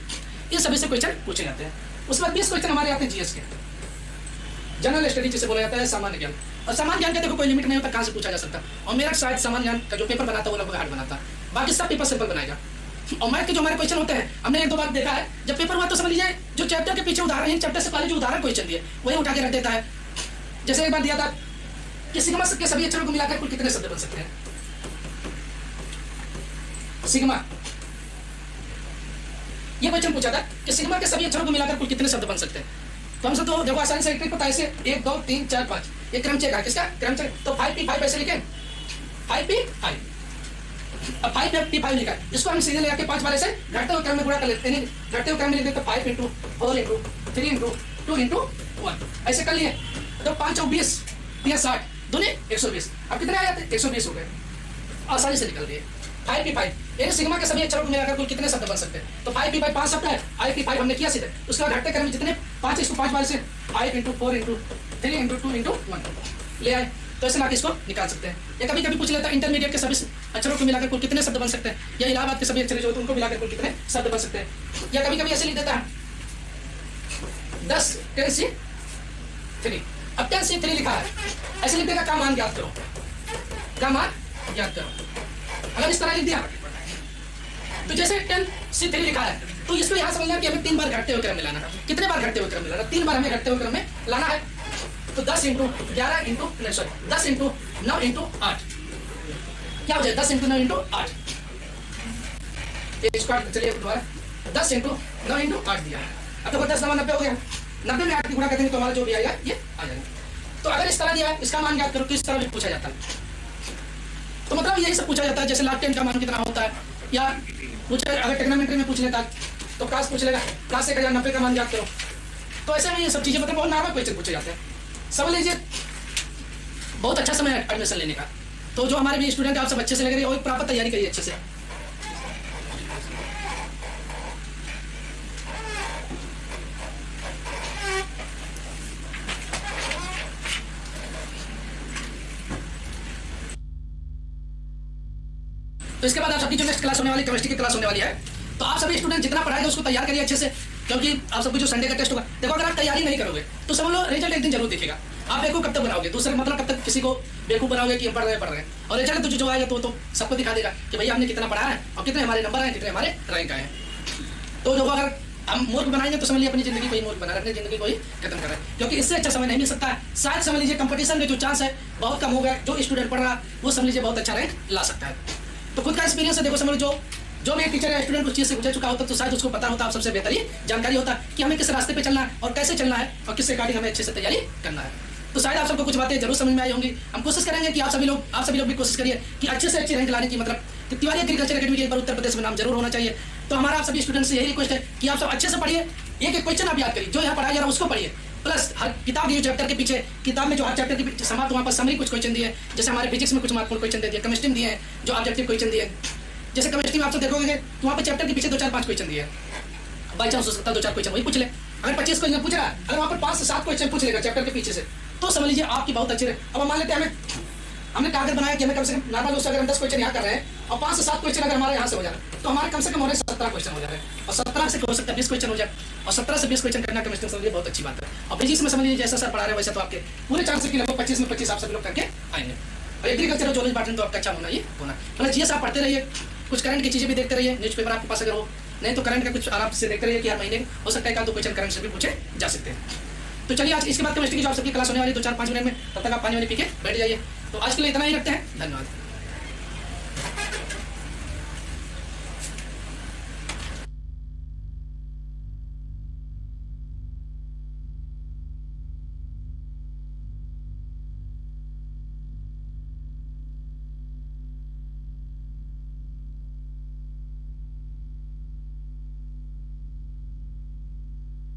ये सभी से क्वेश्चन पूछे जाते हैं। उसके बाद 20 क्वेश्चन हमारे आते हैं जीएस के, जनरल स्टडी जिसे बोला जाता है, सामान्य ज्ञान। और सामान्य ज्ञान का देखो कोई लिमिट नहीं होता, कहाँ से पूछा जा सकता। और मेरा शायद सामान्य ज्ञान का जो पेपर बनाता है वो लगभग हार्ड बनाता है, बाकी सब पेपर सिंपल बनाएगा। और मैथ के जो हमारे क्वेश्चन होते हैं, हमने 1-2 बार देखा है जब पेपर हुआ तो समझ लीजिए जो चैप्टर के पीछे उदाहरण है, चैप्टर से पहले जो उदाहरण क्वेश्चन दिए वही उठा के रख देता है। जैसे एक बार दिया था कि सिग्मा के सभी अक्षरों को मिलाकर कुल कितने शब्द बन सकते हैं, सिग्मा, ये क्वेश्चन पूछा था कि सिग्मा के सभी अक्षरों को मिलाकर कुल कितने शब्द बन सकते हैं। तो हमसे तो देखो आसानी से एक पता है, ऐसे 1 2 3 4 5 ये क्रम चेक है किसका, क्रम चेक। तो 5P5 ऐसे लिखे, 5P5, अब 5P5 लिखा है, इसको हम सीधे लेकर 5 वाले से घटते हुए क्रम में गुणा कर लेते हैं, घटते हुए क्रम में लिख देते 5 × 4 × 3 × 2 × 1 ऐसे कर लिए। तो 5 और 20 3 60 दूनी 120। अब कितने आ जाते हैं? 120 हो गए, आसानी से निकल गए। 5p5 ये सिग्मा के सभी अक्षरों को मिलाकर कुल कितने शब्द बन सकते हैं? तो 5p5 5 शब्द है, 5p5 हमने किया सीधे। उसके बाद घटते क्रम में जितने 5 इसको 5 बार से 5 × 4 × 3 × 2 × 1 ले आए, तो ऐसे लाके इसको निकाल सकते हैं। या कभी कभी पूछ लेता है इंटरमीडिएट के सभी अक्षरों को मिलाकर कुल कितने शब्द बन सकते हैं, या इलाहाबाद के सभी अक्षर जो होते हैं उनको मिलाकर कुल कितने शब्द बन सकते हैं। या कभी कभी ऐसे लिख देता है 10 10 3। अब 10 से 3 लिखा है, ऐसे लिख देगा का मान ज्ञात करो, का मान ज्ञात करो। अगर इस तरह लिख दिया तो जैसे 10 से 3 लिखा है, तो इसको यहाँ समझना है कि हमें 3 बार घटते हुए क्रम में लाना। कितने बार घटते हुए क्रम में लाना? 3 बार हमें घटते हुए क्रम में लाना है। तो 10 × 11 × सॉरी 10 × 9 × 8 क्या हो जाए? 10 × 9 × 8 ये स्क्वायर। चलिए दोबारा 10 × 9 × 8 दिया। अब देखो 10 9 90 हो गया, 90 में 8 की गुणा करते हैं तो हमारा जो भी आएगा ये आ जाएगा। तो अगर इस तरह दिया है, इसका मान ज्ञात करो, किस तरह भी पूछा जाता है। तो मतलब यही सब पूछा जाता है, जैसे log 10 का मान कितना होता है, या पूछे अगर ट्रिग्नोमेट्री में पूछ लेता है तो cos पूछ लेगा, cos 1090 का मान ज्ञात करो। तो ऐसे में ये सब चीजें मतलब बहुत नॉर्मल क्वेश्चन पूछे जाते हैं। समझ लीजिए बहुत अच्छा समय है एडमिशन लेने का। तो जो हमारे भी स्टूडेंट आप सब अच्छे से लग रही है और प्रॉपर तैयारी करिए अच्छे से। तो इसके बाद आप सबकी जो नेक्स्ट क्लास होने वाली केमिस्ट्री की क्लास होने वाली है, तो आप सभी स्टूडेंट जितना पढ़ाएगा उसको तैयार करिए अच्छे से, क्योंकि आप सबको जो संडे का टेस्ट होगा, देखो अगर आप तैयारी नहीं करोगे तो समझ लो रिजल्ट एक दिन जरूर दिखेगा। आप बेवकूफ कब तक बनाओगे? दूसरे मतलब कब तक किसी को बेवकूफ बनाओगे कि हम पढ़ रहे हैं। और रिजल्ट तो जो आएगा तो सबको दिखा देगा कि भैया हमने कितना पढ़ा है और कितने हमारे नंबर आए, कितने हमारे रैंक आए हैं। तो जो अगर हम मूर्ख बनाएंगे तो समझ लीजिए अपनी जिंदगी को ही मूर्ख बना रहे हैं, अपनी जिंदगी को ही खत्म कर रहे हैं, क्योंकि इससे अच्छा समय नहीं मिल सकता है। शायद समझ लीजिए कंपटीशन में जो चांस है बहुत कम हो गया, जो स्टूडेंट पढ़ रहा वो समझ लीजिए बहुत अच्छा रैंक ला सकता है। तो खुद का एक्सपीरियंस है, देखो समझ लो जो भी टीचर है स्टूडेंट उस चीज से गुजर चुका होता तो शायद उसको पता होता, आप सबसे बेहतरीन जानकारी होता कि हमें किस रास्ते पे चलना है और कैसे चलना है और किस अकॉर्डिंग हमें अच्छे से तैयारी करना है। तो शायद आप सबको कुछ बातें जरूर समझ में आई होंगी। हम कोशिश करेंगे कि आप सभी लोग भी कोशिश करिए कि अच्छे से अच्छी रैंक लाने की, मतलब कि तिवारी एग्रीकल्चर अकेडमी के एक बार उत्तर प्रदेश में नाम जरूर होना चाहिए। तो हमारा आप सभी स्टूडेंट से यही रिक्वेस्ट है कि आप सब अच्छे से पढ़िए, एक एक क्वेश्चन आप याद करिए, जो यहाँ पढ़ाया जा रहा है उसको पढ़िए, प्लस हर किताब दी चैप्टर के पीछे, किताब में जो हर चैप्टर के पीछे समाप्त वहाँ पर समरी कुछ क्वेश्चन दिए, जैसे हमारे फिजिक्स में कुछ महत्वपूर्ण क्वेश्चन दे दिए, केमिस्ट्री में दिए हैं जो ऑब्जेक्टिव क्वेश्चन दिए। जैसे केमिस्ट्री में आप सब देखोगे तो वहाँ पर चैप्टर के पीछे 2-4-5 क्वेश्चन दिए, बाई चांस हो सकता है 2-4 क्वेश्चन वही पूछ ले। अगर 25 क्वेश्चन पूछ रहा है, अगर वहाँ पर 5 से 7 क्वेश्चन पूछ लेगा चैप्टर के पीछे से, तो समझ लीजिए आपकी बहुत अच्छी रहे। अब हम मान लेते हैं हमने टारगेट बनाया कि हमें कम से कम नॉर्मल उससे अगर हम 10 क्वेश्चन यहाँ कर रहे हैं और 5 से 7 क्वेश्चन अगर हमारे यहाँ से हो जा रहे हैं तो हमारे कम से कम हो रहे 17 क्वेश्चन हो जा रहे हैं, और 17 से हो सकता है 20 क्वेश्चन हो जाए, और 17 से 20 क्वेश्चन करना केमिस्ट्री समझिए बहुत अच्छी बात है। और फिजिक्स में समझ लीजिए जैसा सर पढ़ा रहे हैं वैसे तो आपके पूरे चांस है कि लगभग 25 में 25 आप सभी लोग करके आएंगे। और एग्रीकल्चर और जोलॉजी डिपार्टमेंट तो आपका अच्छा होना ही होना। मतलब जीएस आप पढ़ते रहिए, कुछ करंट की चीजें भी देखते रहिए, न्यूज़पेपर आपके पास अगर हो, नहीं तो करंट का कुछ आराम से देखते रहिए कि हर महीने हो सकता है का 2 क्वेश्चन करंट से भी पूछे जा सकते हैं। तो चलिए आज इसके बाद केमिस्ट्री की जो आप सबकी क्लास होने वाली 2-4-5 मिनट में, तब तक आप पानी वानी पी के बैठ जाइए। तो आज के लिए इतना ही रखते हैं, धन्यवाद।